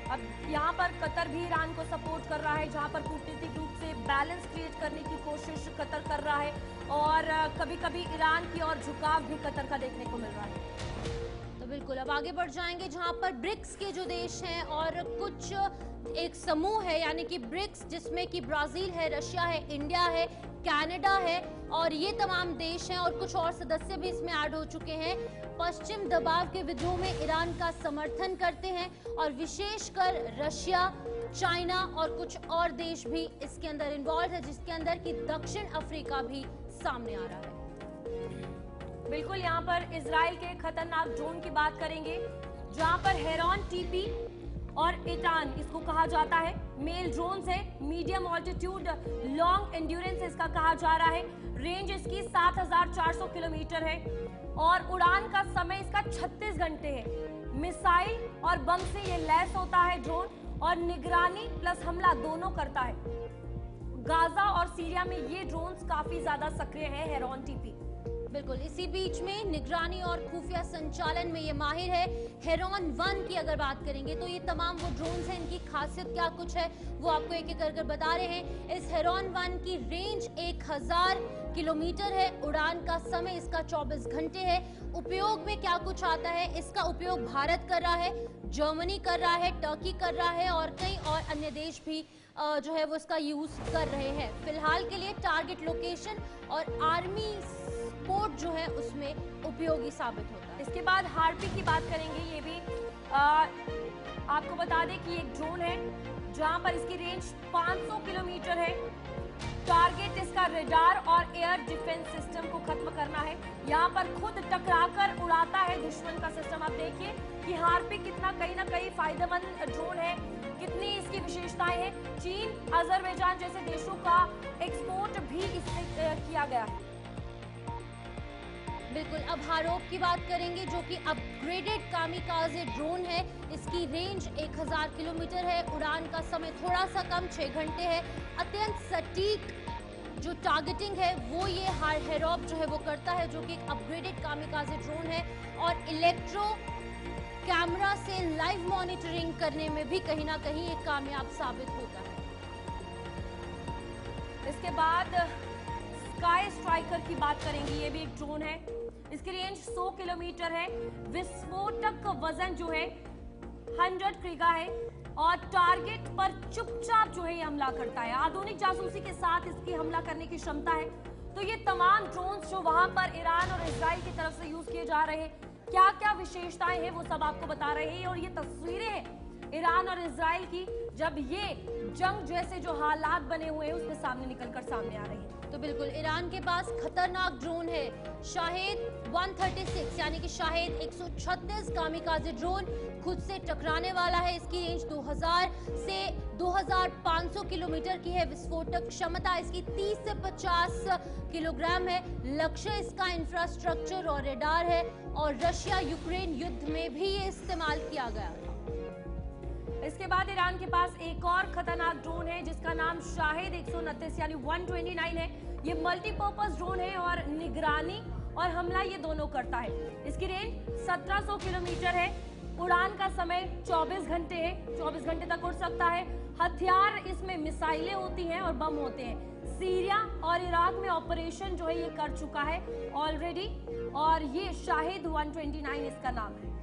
Speaker 2: अब यहाँ पर कतर भी ईरान को सपोर्ट कर रहा है, जहाँ पर कूटनीतिक रूप से बैलेंस क्रिएट करने की कोशिश कतर कर रहा है और कभी कभी ईरान की ओर झुकाव भी कतर का देखने को मिल रहा है।
Speaker 1: तो बिल्कुल अब आगे बढ़ जाएंगे जहां पर ब्रिक्स के जो देश हैं और कुछ एक समूह है, यानी कि ब्रिक्स, जिसमें कि ब्राजील है, रशिया है, इंडिया है, कनाडा है और ये तमाम देश हैं और कुछ और सदस्य भी इसमें ऐड हो चुके हैं। पश्चिम दबाव के विद्रोह में ईरान का समर्थन करते हैं और विशेषकर रशिया, चाइना और कुछ और देश भी इसके अंदर इन्वॉल्व है, जिसके अंदर की दक्षिण अफ्रीका भी सामने आ रहा है।
Speaker 2: बिल्कुल यहाँ पर इजराइल के खतरनाक ड्रोन की बात करेंगे, जहाँ पर हेरॉन टीपी और इटान इसको कहा जाता है। मेल ड्रोन है, मीडियम ऑल्टीट्यूड लॉन्ग एंड्योरेंस इसका कहा जा रहा है। रेंज इसकी 7400 किलोमीटर है और उड़ान का समय इसका 36 घंटे है। मिसाइल और बम से ये लैस होता है ड्रोन और निगरानी प्लस हमला दोनों करता है। गाजा और सीरिया में ये ड्रोन्स काफी ज्यादा सक्रिय है हेरॉन टीपी।
Speaker 1: बिल्कुल इसी बीच में निगरानी और खुफिया संचालन में ये माहिर है। हेरॉन 1 की अगर बात करेंगे तो ये तमाम वो ड्रोन्स हैं, इनकी खासियत क्या कुछ है वो आपको एक एक करके बता रहे हैं। इस हेरॉन 1 की रेंज 1000 किलोमीटर है, उड़ान का समय इसका 24 घंटे है। उपयोग में क्या कुछ आता है, इसका उपयोग भारत कर रहा है, जर्मनी कर रहा है, टर्की कर रहा है और कई और अन्य देश भी जो है वो इसका यूज कर रहे हैं। फिलहाल के लिए टारगेट लोकेशन और आर्मी सपोर्ट जो है उसमें उपयोगी साबित होता है।
Speaker 2: इसके बाद हार्पी की बात करेंगे। ये भी आपको बता दें कि एक ड्रोन है जहां पर इसकी रेंज 500 किलोमीटर है। टारगेट इसका रडार और एयर डिफेंस सिस्टम को खत्म करना है। यहाँ पर खुद टकराकर उड़ाता है दुश्मन का सिस्टम। आप देखिए कि हार्पी कितना कहीं ना कहीं फायदेमंद ड्रोन है, कितनी इसकी विशेषताएं हैं। चीन, अजरबैजान जैसे देशों का एक्सपोर्ट भी इससे किया गया है।
Speaker 1: बिल्कुल अब हारोप की बात करेंगे जो कि अपग्रेडेड कामिकाजे ड्रोन है। इसकी रेंज 1000 किलोमीटर है, उड़ान का समय थोड़ा सा कम 6 घंटे है। अत्यंत सटीक जो टारगेटिंग है वो ये हेरॉप जो है वो करता है, जो कि एक अपग्रेडेड कामिकाजे ड्रोन है और इलेक्ट्रो कैमरा से लाइव मॉनिटरिंग करने में भी कहीं ना कहीं एक कामयाब साबित होता है।
Speaker 2: इसके बाद स्काई स्ट्राइकर की बात करेंगे। ये भी एक ड्रोन है, इसकी रेंज 100 किलोमीटर है। विस्फोटक वजन जो है 100 क्रीगा है और टारगेट पर चुपचाप जो है ये हमला करता है। आधुनिक जासूसी के साथ इसकी हमला करने की क्षमता है। तो ये तमाम ड्रोन्स जो वहां पर ईरान और इजराइल की तरफ से यूज किए जा रहे हैं, क्या क्या विशेषताएं हैं वो सब आपको बता रहे हैं। और ये तस्वीरें हैं ईरान और इजराइल की, जब ये जंग जैसे जो हालात बने हुए हैं उसके सामने निकलकर सामने आ रही है।
Speaker 1: तो बिल्कुल ईरान के पास खतरनाक ड्रोन है, शाहेद 136 यानी कि शाहेद 136 कामिकाज़े ड्रोन खुद से टकराने वाला है। इसकी रेंज 2000 से 2500 किलोमीटर की है। विस्फोटक क्षमता इसकी 30 से 50 किलोग्राम है। लक्ष्य इसका इंफ्रास्ट्रक्चर और रेडार है और रशिया यूक्रेन युद्ध में भी ये इस्तेमाल किया गया था।
Speaker 2: इसके बाद ईरान के पास एक और खतरनाक ड्रोन है जिसका नाम शाहेद 129 यानी 129 है। ये मल्टीपर्पज ड्रोन है और निगरानी और हमला ये दोनों करता है। इसकी रेंज 1700 किलोमीटर है। उड़ान का समय 24 घंटे है, 24 घंटे तक उड़ सकता है। हथियार इसमें मिसाइलें होती हैं और बम होते हैं। सीरिया और इराक में ऑपरेशन जो है ये कर चुका है ऑलरेडी और ये शाहेद 129 इसका नाम है।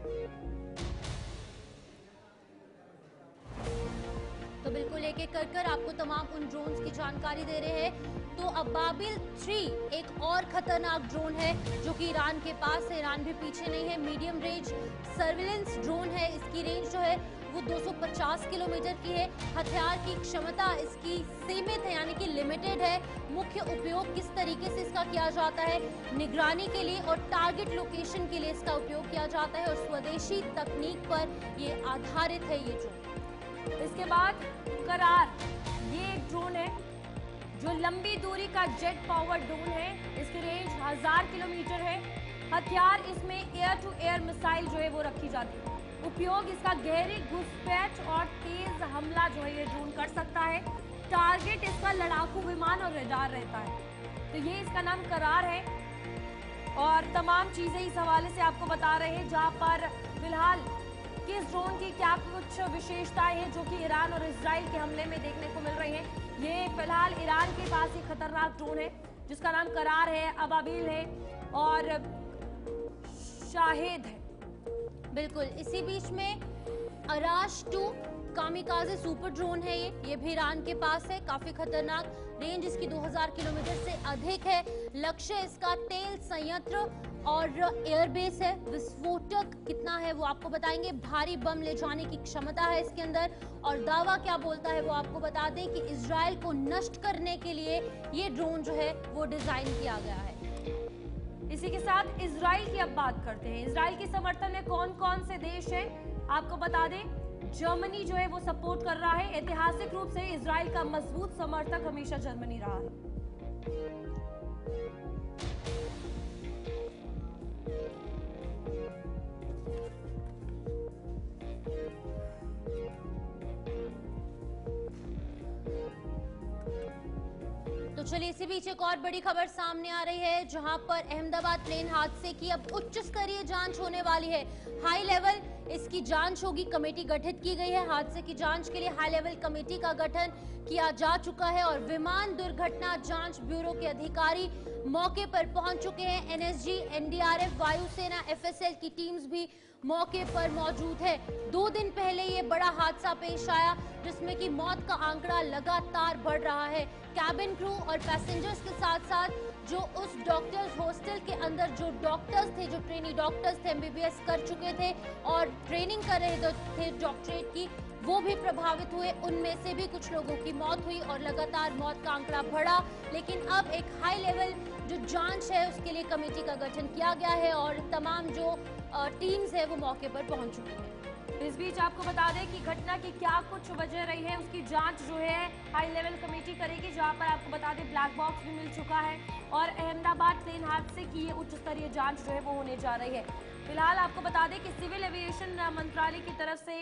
Speaker 1: तो बिल्कुल एक एक कर आपको तमाम उन ड्रोन्स की जानकारी दे रहे हैं। तो अबाबिल 3 एक और खतरनाक ड्रोन है जो कि ईरान के पास है। ईरान भी पीछे नहीं है। मीडियम रेंज सर्विलेंस ड्रोन है। इसकी रेंज जो है वो 250 किलोमीटर की है। हथियार की क्षमता इसकी सीमित है यानी कि लिमिटेड है। मुख्य उपयोग किस तरीके से इसका किया जाता है, निगरानी के लिए और टारगेट लोकेशन के लिए इसका उपयोग किया जाता है और स्वदेशी तकनीक पर ये आधारित है ये ड्रोन।
Speaker 2: इसके बाद करार, ये एक ड्रोन है जो लंबी दूरी का जेट पावर ड्रोन है। इसकी रेंज 1000 किलोमीटर है। हथियार इसमें एयर टू एयर मिसाइल जो है वो रखी जाती है। उपयोग इसका गहरी घुसपैठ और तेज हमला जो है ये ड्रोन कर सकता है। टारगेट इसका लड़ाकू विमान और रडार रहता है। तो ये इसका नाम करार है और तमाम चीजें इस हवाले से आपको बता रहे हैं, जहां पर फिलहाल किस ड्रोन की क्या कुछ विशेषताएं हैं जो कि ईरान और इजराइल के हमले में देखने को मिल रही हैं। ये फिलहाल ईरान के पास ही खतरनाक ड्रोन है जिसका नाम करार है, अबाबिल है और शाहेद है।
Speaker 1: बिल्कुल इसी बीच में अराश 2 कामिकाज़े सुपर ड्रोन है। ये भी ईरान के पास है। काफी खतरनाक, रेंज इसकी 2000 किलोमीटर से अधिक है। लक्ष्य इसका तेल संयंत्र और एयरबेस है। विस्फोटक कितना है वो आपको बताएंगे। भारी बम ले जाने की क्षमता है इसके अंदर और दावा क्या बोलता है वो आपको बता दें कि इजराइल को नष्ट करने के लिए ये ड्रोन जो है वो डिजाइन किया गया है।
Speaker 2: इसी के साथ इजराइल की अब बात करते हैं। इजराइल के समर्थन में कौन कौन से देश हैं आपको बता दें। जर्मनी जो है वो सपोर्ट कर रहा है। ऐतिहासिक रूप से इजराइल का मजबूत समर्थक हमेशा जर्मनी रहा है।
Speaker 1: तो चलिए इसी बीच एक और बड़ी खबर सामने आ रही है जहां पर अहमदाबाद प्लेन हादसे की अब उच्च स्तरीय जांच होने वाली है। हाई लेवल इसकी जांच होगी। कमेटी गठित की गई है। हादसे की जांच के लिए हाई लेवल कमेटी का गठन किया जा चुका है और विमान दुर्घटना जांच ब्यूरो के अधिकारी मौके पर पहुंच चुके हैं। एनएसजी, एनडीआरएफ, वायुसेना, एफएसएल की टीम्स भी मौके पर मौजूद है। 2 दिन पहले ये बड़ा हादसा पेश आया जिसमें कि मौत का आंकड़ा लगातार बढ़ रहा है। कैबिन क्रू और पैसेंजर्स के साथ साथ जो उस डॉक्टर्स हॉस्टल के अंदर जो डॉक्टर्स थे, जो ट्रेनी डॉक्टर्स थे, एमबीबीएस कर चुके थे और ट्रेनिंग कर रहे थे डॉक्टरेट की, वो भी प्रभावित हुए। उनमें से भी कुछ लोगों की मौत हुई और लगातार मौत का आंकड़ा बढ़ा। लेकिन अब एक हाई लेवल जो जांच है उसके लिए कमेटी का गठन किया गया है और तमाम जो टीम्स है वो मौके पर पहुंच चुकी है।
Speaker 2: इस बीच आपको बता दें कि घटना की क्या कुछ वजह रही है उसकी जांच जो है हाई लेवल कमेटी करेगी, जहां पर आपको बता दें ब्लैक बॉक्स भी मिल चुका है और अहमदाबाद प्लेन हादसे की ये उच्च स्तरीय जांच जो है वो होने जा रही है। फिलहाल आपको बता दें कि सिविल एविएशन मंत्रालय की तरफ से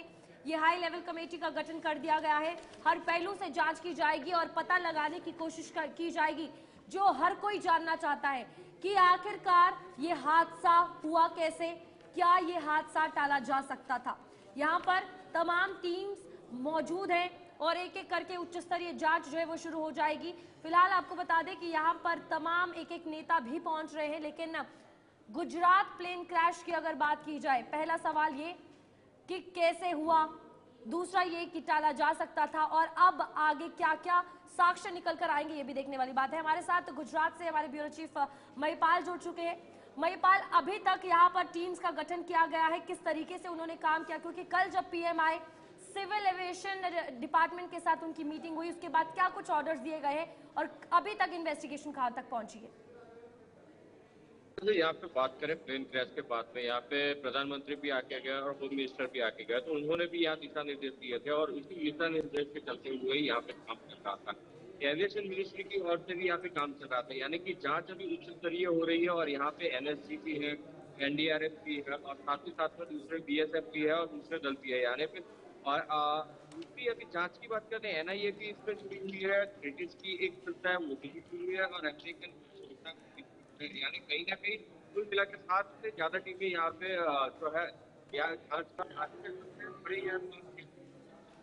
Speaker 2: ये हाई लेवल कमेटी का गठन कर दिया गया है। हर पहलू से जांच की जाएगी और पता लगाने की कोशिश की जाएगी जो हर कोई जानना चाहता है कि आखिरकार ये हादसा हुआ कैसे, क्या ये हादसा टाला जा सकता था। यहाँ पर तमाम टीम्स मौजूद हैं और एक एक करके उच्च स्तरीय जांच जो है वो शुरू हो जाएगी। फिलहाल आपको बता दें कि यहाँ पर तमाम एक एक नेता भी पहुंच रहे हैं। लेकिन गुजरात प्लेन क्रैश की अगर बात की जाए, पहला सवाल ये कि कैसे हुआ, दूसरा ये कि टाला जा सकता था, और अब आगे क्या क्या साक्ष्य निकल कर आएंगे ये भी देखने वाली बात है। हमारे साथ गुजरात से हमारे ब्यूरो चीफ महिपाल जुड़ चुके हैं। महिपाल, अभी तक यहाँ पर टीम्स का गठन किया गया है, किस तरीके से उन्होंने काम किया, क्योंकि कल जब पीएम आए, सिविल एविएशन डिपार्टमेंट के साथ उनकी मीटिंग हुई, उसके बाद क्या कुछ ऑर्डर्स दिए गए हैं और अभी तक इन्वेस्टिगेशन कहां तक पहुंची है?
Speaker 4: यहाँ पे बात करें प्लेन क्रैश के बाद में, यहाँ पे प्रधानमंत्री भी आके गए और होम मिनिस्टर भी आके गए, तो उन्होंने भी यहाँ दिशा निर्देश दिए थे और इसी दिशा निर्देश के चलते हुए यहाँ पे काम चल रहा था। एविएशन मिनिस्ट्री की ओर से भी यहाँ पे काम चल रहा था, यानी कि जांच अभी उच्च स्तरीय हो रही है और यहाँ पे एनएसजी भी है, एनडीआरएफ भी है और साथ ही साथ में दूसरे बीएसएफ भी है और दूसरे दल भी है यानी पे। और दूसरी अभी जांच की बात करें, एनआईए भी इसमें जुड़ी हुई है, ब्रिटिश की एक संस्था है वो भी जुड़ी हुई है और अमेरिकन यानी कहीं ना कहीं कुल मिला के 7 से ज्यादा टीमें यहाँ पे जो है जांच का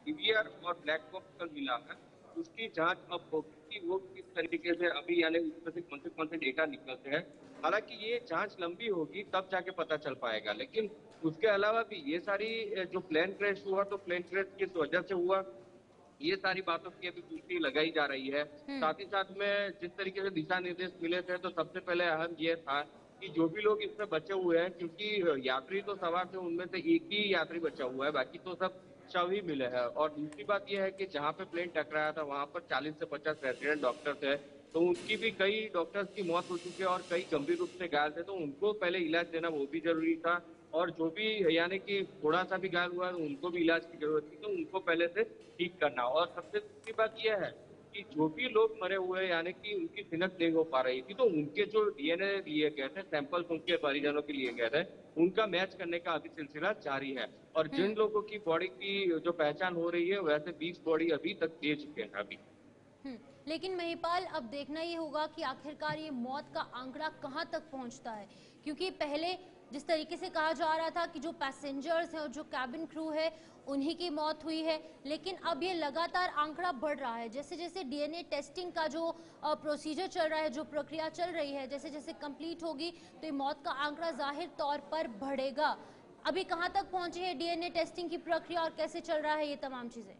Speaker 4: ईवीआर और ब्लैक बॉक्स कल मिला है, उसकी जांच अब होगी कि वो किस तरीके से अभी यानी उसमें से कौन से डेटा निकलते हैं। हालांकि ये जांच लंबी होगी तब जाके पता चल पाएगा, लेकिन उसके अलावा भी ये सारी जो प्लेन क्रैश हुआ तो प्लेन क्रैश किस वजह से हुआ, ये सारी बातों की अभी पुष्टि लगाई जा रही है। साथ ही साथ में जिस तरीके से दिशा निर्देश मिले थे, तो सबसे पहले अहम ये था कि जो भी लोग इसमें बचे हुए हैं, क्योंकि यात्री तो सवार थे उनमें से एक ही यात्री बचा हुआ है, बाकी तो सब शव ही मिले हैं। और दूसरी बात यह है कि जहाँ पे प्लेन टकराया था वहाँ पर 40 से 50 रेजिडेंट डॉक्टर थे, तो उनकी भी कई डॉक्टर्स की मौत हो चुकी है और कई गंभीर रूप से घायल थे, तो उनको पहले इलाज देना वो भी जरूरी था। और जो भी यानी कि थोड़ा सा भी घायल हुआ है उनको भी इलाज की जरूरत थी, तो उनको पहले से ठीक करना। और सबसे दूसरी बात यह है कि जो भी लोग मरे हुए यानी कि उनकी शिनाख्त नहीं हो पा रही थी, तो उनके जो डीएनए लिए गए थे, सैंपल्स उनके परिजनों के लिए गए थे, उनका मैच करने का अभी सिलसिला जारी है। और जिन लोगों की बॉडी की जो पहचान हो रही है वैसे 20 बॉडी अभी तक दे चुके हैं अभी।
Speaker 1: लेकिन महिपाल, अब देखना ये होगा कि आखिरकार ये मौत का आंकड़ा कहां तक पहुंचता है, क्योंकि पहले जिस तरीके से कहा जा रहा था कि जो पैसेंजर्स हैं और जो कैबिन क्रू है उन्हीं की मौत हुई है, लेकिन अब ये लगातार आंकड़ा बढ़ रहा है। जैसे जैसे डीएनए टेस्टिंग का जो प्रोसीजर चल रहा है, जो प्रक्रिया चल रही है, जैसे जैसे कंप्लीट होगी तो ये मौत का आंकड़ा जाहिर तौर पर बढ़ेगा। अभी कहां तक पहुंची है डीएनए टेस्टिंग की प्रक्रिया और कैसे चल रहा है ये तमाम चीजें?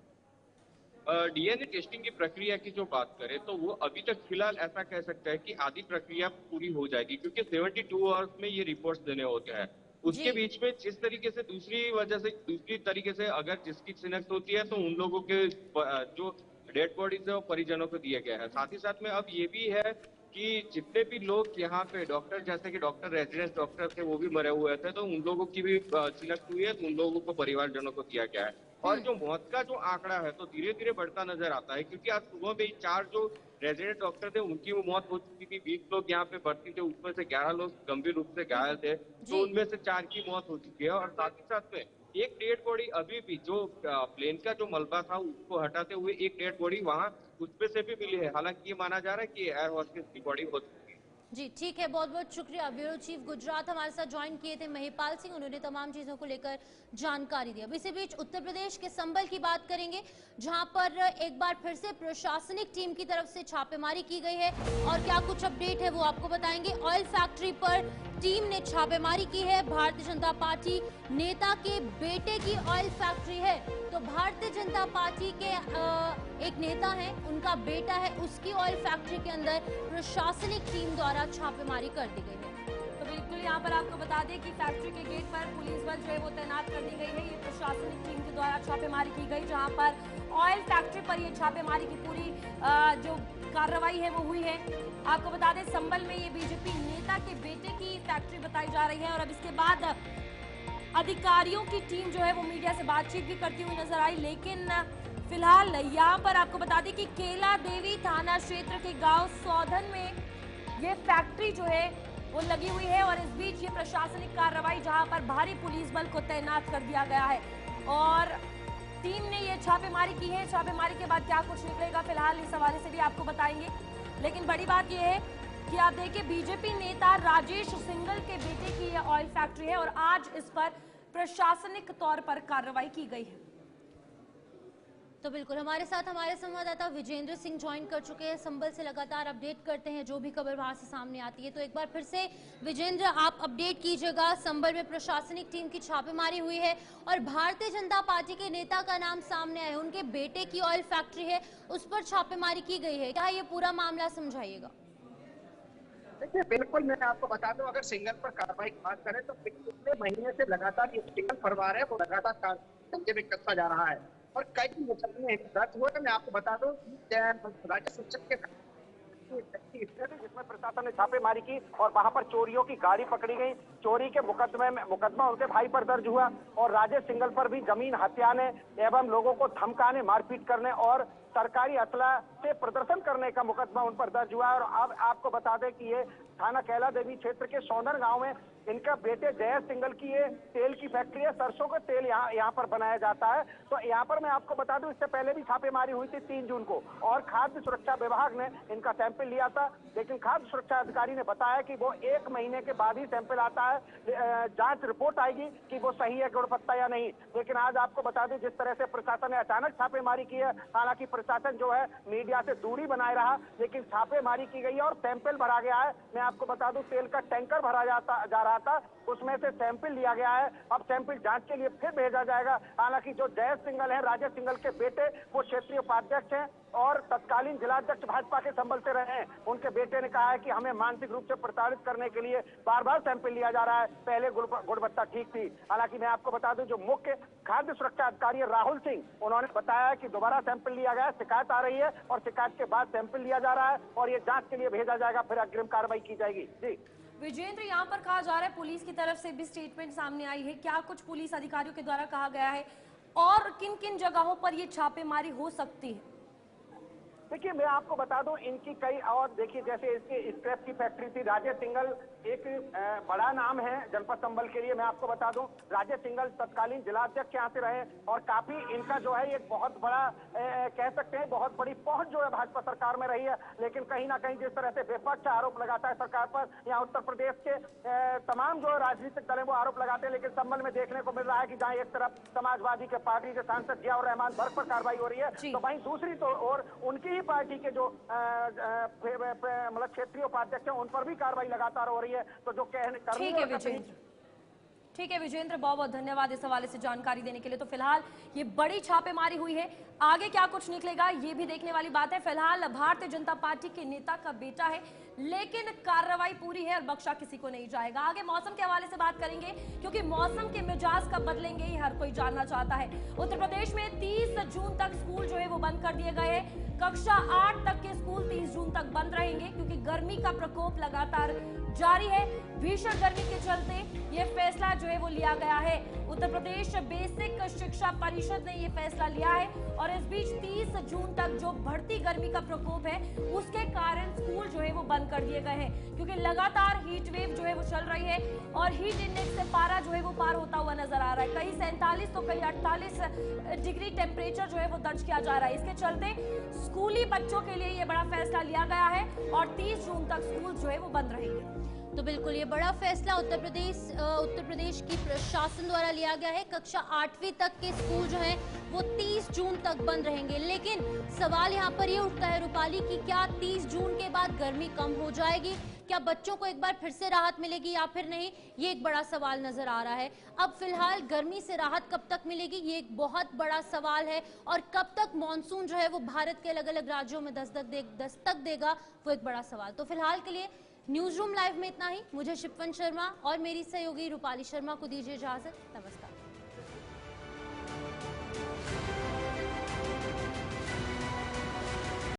Speaker 4: डीएनए टेस्टिंग की प्रक्रिया की जो बात करें तो वो अभी तक फिलहाल ऐसा कह सकते हैं कि आधी प्रक्रिया पूरी हो जाएगी, क्योंकि 72 आवर्स में ये रिपोर्ट्स देने होते हैं। उसके बीच में जिस तरीके से दूसरी तरीके से अगर जिसकी शिनाख्त होती है तो उन लोगों के जो डेड बॉडीज है वो परिजनों को दिया गया है। साथ ही साथ में अब ये भी है कि जितने भी लोग यहाँ पे डॉक्टर, जैसे कि डॉक्टर रेजिडेंस डॉक्टर थे वो भी मरे हुए थे, तो उन लोगों की भी शिनाख्त हुई है, तो उन लोगों को परिवारजनों को दिया गया है। और जो मौत का जो आंकड़ा है तो धीरे धीरे बढ़ता नजर आता है, क्योंकि आज सुबह में 4 जो रेजिडेंट डॉक्टर थे उनकी वो मौत हो चुकी थी, 20 लोग यहाँ पे भर्ती थे, उसमें से 11 लोग गंभीर रूप से घायल थे, तो उनमें से 4 की मौत हो चुकी है। और साथ ही साथ में एक डेड बॉडी अभी भी जो प्लेन का जो मलबा था उसको हटाते हुए एक डेड बॉडी वहाँ उसमें से भी मिली है। हालांकि ये माना जा रहा है कि एयर होस्टेस की बॉडी हो चुकी है।
Speaker 1: जी ठीक है, बहुत बहुत शुक्रिया। ब्यूरो चीफ गुजरात हमारे साथ ज्वाइन किए थे महिपाल सिंह, उन्होंने तमाम चीजों को लेकर जानकारी दी। अब इसी बीच उत्तर प्रदेश के संबल की बात करेंगे, जहां पर एक बार फिर से प्रशासनिक टीम की तरफ से छापेमारी की गई है और क्या कुछ अपडेट है वो आपको बताएंगे। ऑयल फैक्ट्री पर टीम ने छापेमारी की है। भारतीय जनता पार्टी नेता के बेटे की ऑयल फैक्ट्री है, तो भारतीय जनता पार्टी के एक नेता है, उनका बेटा है, उसकी ऑयल फैक्ट्री के अंदर प्रशासनिक टीम द्वारा छापेमारी कर दी गई है।
Speaker 2: तो बिल्कुल यहाँ पर आपको बता दें कि फैक्ट्री के गेट पर पुलिस बल जो है वो तैनात कर दी गई है। ये प्रशासनिक टीम के द्वारा छापेमारी की गई, जहाँ पर ऑयल फैक्ट्री पर ये छापेमारी की पूरी जो कार्रवाई है वो हुई है। आपको बता दें संबल में ये बीजेपी नेता के बेटे की फैक्ट्री बताई जा रही है और अब इसके बाद अधिकारियों की टीम जो है वो मीडिया से बातचीत भी करती हुई नजर आई। लेकिन फिलहाल यहाँ पर आपको बता दें कि केला देवी थाना क्षेत्र के गांव सौधन में ये फैक्ट्री जो है वो लगी हुई है और इस बीच ये प्रशासनिक कार्रवाई जहां पर भारी पुलिस बल को तैनात कर दिया गया है और टीम ने ये छापेमारी की है। छापेमारी के बाद क्या कुछ निकलेगा फिलहाल इस हवाले से भी आपको बताएंगे। लेकिन बड़ी बात यह है कि आप देखिए बीजेपी नेता राजेश सिंगल के बेटे की यह ऑयल फैक्ट्री है और आज इस पर प्रशासनिक तौर पर कार्रवाई की गई है।
Speaker 1: तो बिल्कुल हमारे साथ हमारे संवाददाता विजेंद्र सिंह ज्वाइन कर चुके हैं। संभल से लगातार अपडेट करते हैं जो भी खबर वहां से सामने आती है। तो एक बार फिर से विजेंद्र, आप अपडेट कीजिएगा। संभल में प्रशासनिक टीम की छापेमारी हुई है और भारतीय जनता पार्टी के नेता का नाम सामने आया है। उनके बेटे की ऑयल फैक्ट्री है, उस पर छापेमारी की गई है। क्या ये पूरा मामला समझाइएगा।
Speaker 5: देखिए, बिल्कुल मैं आपको बता दूं, अगर सिंगल पर कार्रवाई की बात करें तो पिछले महीने से लगातार ये सिंगल परिवार है वो लगातार संज्ञा में कसता जा रहा है और कई मुकदमे दर्ज हुए। मैं आपको बता दूं राज्य शिक्षक के जिसमें प्रशासन ने छापेमारी की और वहां पर चोरियों की गाड़ी पकड़ी गई। चोरी के मुकदमा उनके भाई पर दर्ज हुआ और राजेश सिंगल पर भी जमीन हथियाने एवं लोगों को धमकाने, मारपीट करने और सरकारी असला से प्रदर्शन करने का मुकदमा उन पर दर्ज हुआ। और अब आपको बता दें कि ये थाना कैला देवी क्षेत्र के सौंदर गांव में इनका बेटे जयेश सिंगल की ये तेल की फैक्ट्री है। सरसों का तेल यहाँ पर बनाया जाता है। तो यहाँ पर मैं आपको बता दूं, इससे पहले भी छापेमारी हुई थी 3 जून को और खाद्य सुरक्षा विभाग ने इनका सैंपल लिया था, लेकिन खाद्य सुरक्षा अधिकारी ने बताया कि वो 1 महीने के बाद ही सैंपल आता है, जांच रिपोर्ट आएगी कि वो सही है गुणवत्ता या नहीं। लेकिन आज आपको बता दूं, जिस तरह से प्रशासन ने अचानक छापेमारी की है, हालांकि प्रशासन जो है मीडिया से दूरी बनाए रहा, लेकिन छापेमारी की गई है और सैंपल भरा गया है। मैं आपको बता दूं, तेल का टैंकर भरा जा रहा था, उसमें से सैंपल लिया गया है। अब सैंपल जांच के लिए फिर भेजा जाएगा। हालांकि जो जयेश सिंगल है, राजेश सिंगल के बेटे, वो क्षेत्रीय उपाध्यक्ष हैं और तत्कालीन जिलाध्यक्ष भाजपा के संबल से रहे हैं। उनके बेटे ने कहा है कि हमें मानसिक रूप से प्रताड़ित करने के लिए बार बार सैंपल लिया जा रहा है, पहले गुणवत्ता ठीक थी। हालांकि मैं आपको बता दूं, जो मुख्य खाद्य सुरक्षा अधिकारी है राहुल सिंह, उन्होंने बताया कि दोबारा सैंपल लिया गया है, शिकायत आ रही है और शिकायत के बाद सैंपल लिया जा रहा है और ये जांच के लिए भेजा जाएगा, फिर अग्रिम कार्रवाई की जाएगी। जी
Speaker 2: विजेंद्र, यहाँ पर कहा जा रहा है पुलिस की तरफ से भी स्टेटमेंट सामने आई है, क्या कुछ पुलिस अधिकारियों के द्वारा कहा गया है और किन किन जगहों पर ये छापेमारी हो सकती है?
Speaker 5: देखिए, मैं आपको बता दूं, इनकी कई और देखिए, जैसे इसके स्क्रैप की फैक्ट्री थी। राजेश सिंगल एक बड़ा नाम है जनपद संबल के लिए। मैं आपको बता दूं, राजेश सिंगल तत्कालीन जिलाध्यक्ष यहाँ से रहे और काफी इनका जो है एक बहुत बड़ा कह सकते हैं बहुत बड़ी पहुंच जो है भाजपा सरकार में रही है। लेकिन कहीं ना कहीं जिस तरह से विपक्ष आरोप लगाता है सरकार पर, यहाँ उत्तर प्रदेश के तमाम जो राजनीतिक दल है वो आरोप लगाते हैं, लेकिन संबल में देखने को मिल रहा है कि जहाँ एक तरफ समाजवादी के पार्टी के सांसद जियाउर रहमान बर्ग पर कार्रवाई हो रही है, तो वहीं दूसरी तो और उनकी पार्टी के जो मतलब क्षेत्रीय उपाध्यक्ष हैं उन पर भी कार्रवाई लगातार हो रही है। तो जो
Speaker 2: ठीक है विजेंद्र, बहुत बहुत धन्यवाद इस हवाले से जानकारी देने के लिए। तो फिलहाल ये बड़ी छापेमारी हुई है, आगे क्या कुछ निकलेगा ये भी देखने वाली बात है। फिलहाल भारतीय जनता पार्टी के नेता का बेटा है, लेकिन कार्रवाई पूरी है और बख्शा किसी को नहीं जाएगा। आगे मौसम के हवाले से बात करेंगे, क्योंकि मौसम के मिजाज कब बदलेंगे ये हर कोई जानना चाहता है। उत्तर प्रदेश में 30 जून तक स्कूल जो है वो बंद कर दिए गए हैं। कक्षा 8 तक के स्कूल 30 जून तक बंद रहेंगे, क्योंकि गर्मी का प्रकोप लगातार जारी है। भीषण गर्मी के चलते ये फैसला जो है वो लिया गया है। उत्तर प्रदेश बेसिक शिक्षा परिषद ने ये फैसला लिया है और इस बीच 30 जून तक जो बढ़ती गर्मी का प्रकोप है उसके कारण स्कूल जो है वो बंद कर दिए गए हैं, क्योंकि लगातार हीट वेव जो है वो चल रही है और हीट इंडेक्स से पारा जो है वो पार होता हुआ नजर आ रहा है। कहीं 47 तो कहीं 48 डिग्री टेम्परेचर जो है वो दर्ज किया जा रहा है। इसके चलते स्कूली बच्चों के लिए ये बड़ा फैसला लिया गया है और 30 जून तक स्कूल जो है वो बंद रहेंगे।
Speaker 1: तो बिल्कुल ये बड़ा फैसला उत्तर प्रदेश की प्रशासन द्वारा लिया गया है। कक्षा 8वीं तक के स्कूल जो हैं वो 30 जून तक बंद रहेंगे। लेकिन सवाल यहाँ पर ये उठता है रूपाली कि क्या 30 जून के बाद गर्मी कम हो जाएगी, क्या बच्चों को एक बार फिर से राहत मिलेगी या फिर नहीं, ये एक बड़ा सवाल नजर आ रहा है। अब फिलहाल गर्मी से राहत कब तक मिलेगी ये एक बहुत बड़ा सवाल है, और कब तक मॉनसून जो है वो भारत के अलग अलग राज्यों में दस्तक देगा वो एक बड़ा सवाल। तो फिलहाल के लिए न्यूज रूम लाइव में इतना ही। मुझे शिपवन शर्मा और मेरी सहयोगी रूपाली शर्मा को दीजिए इजाजत। नमस्कार।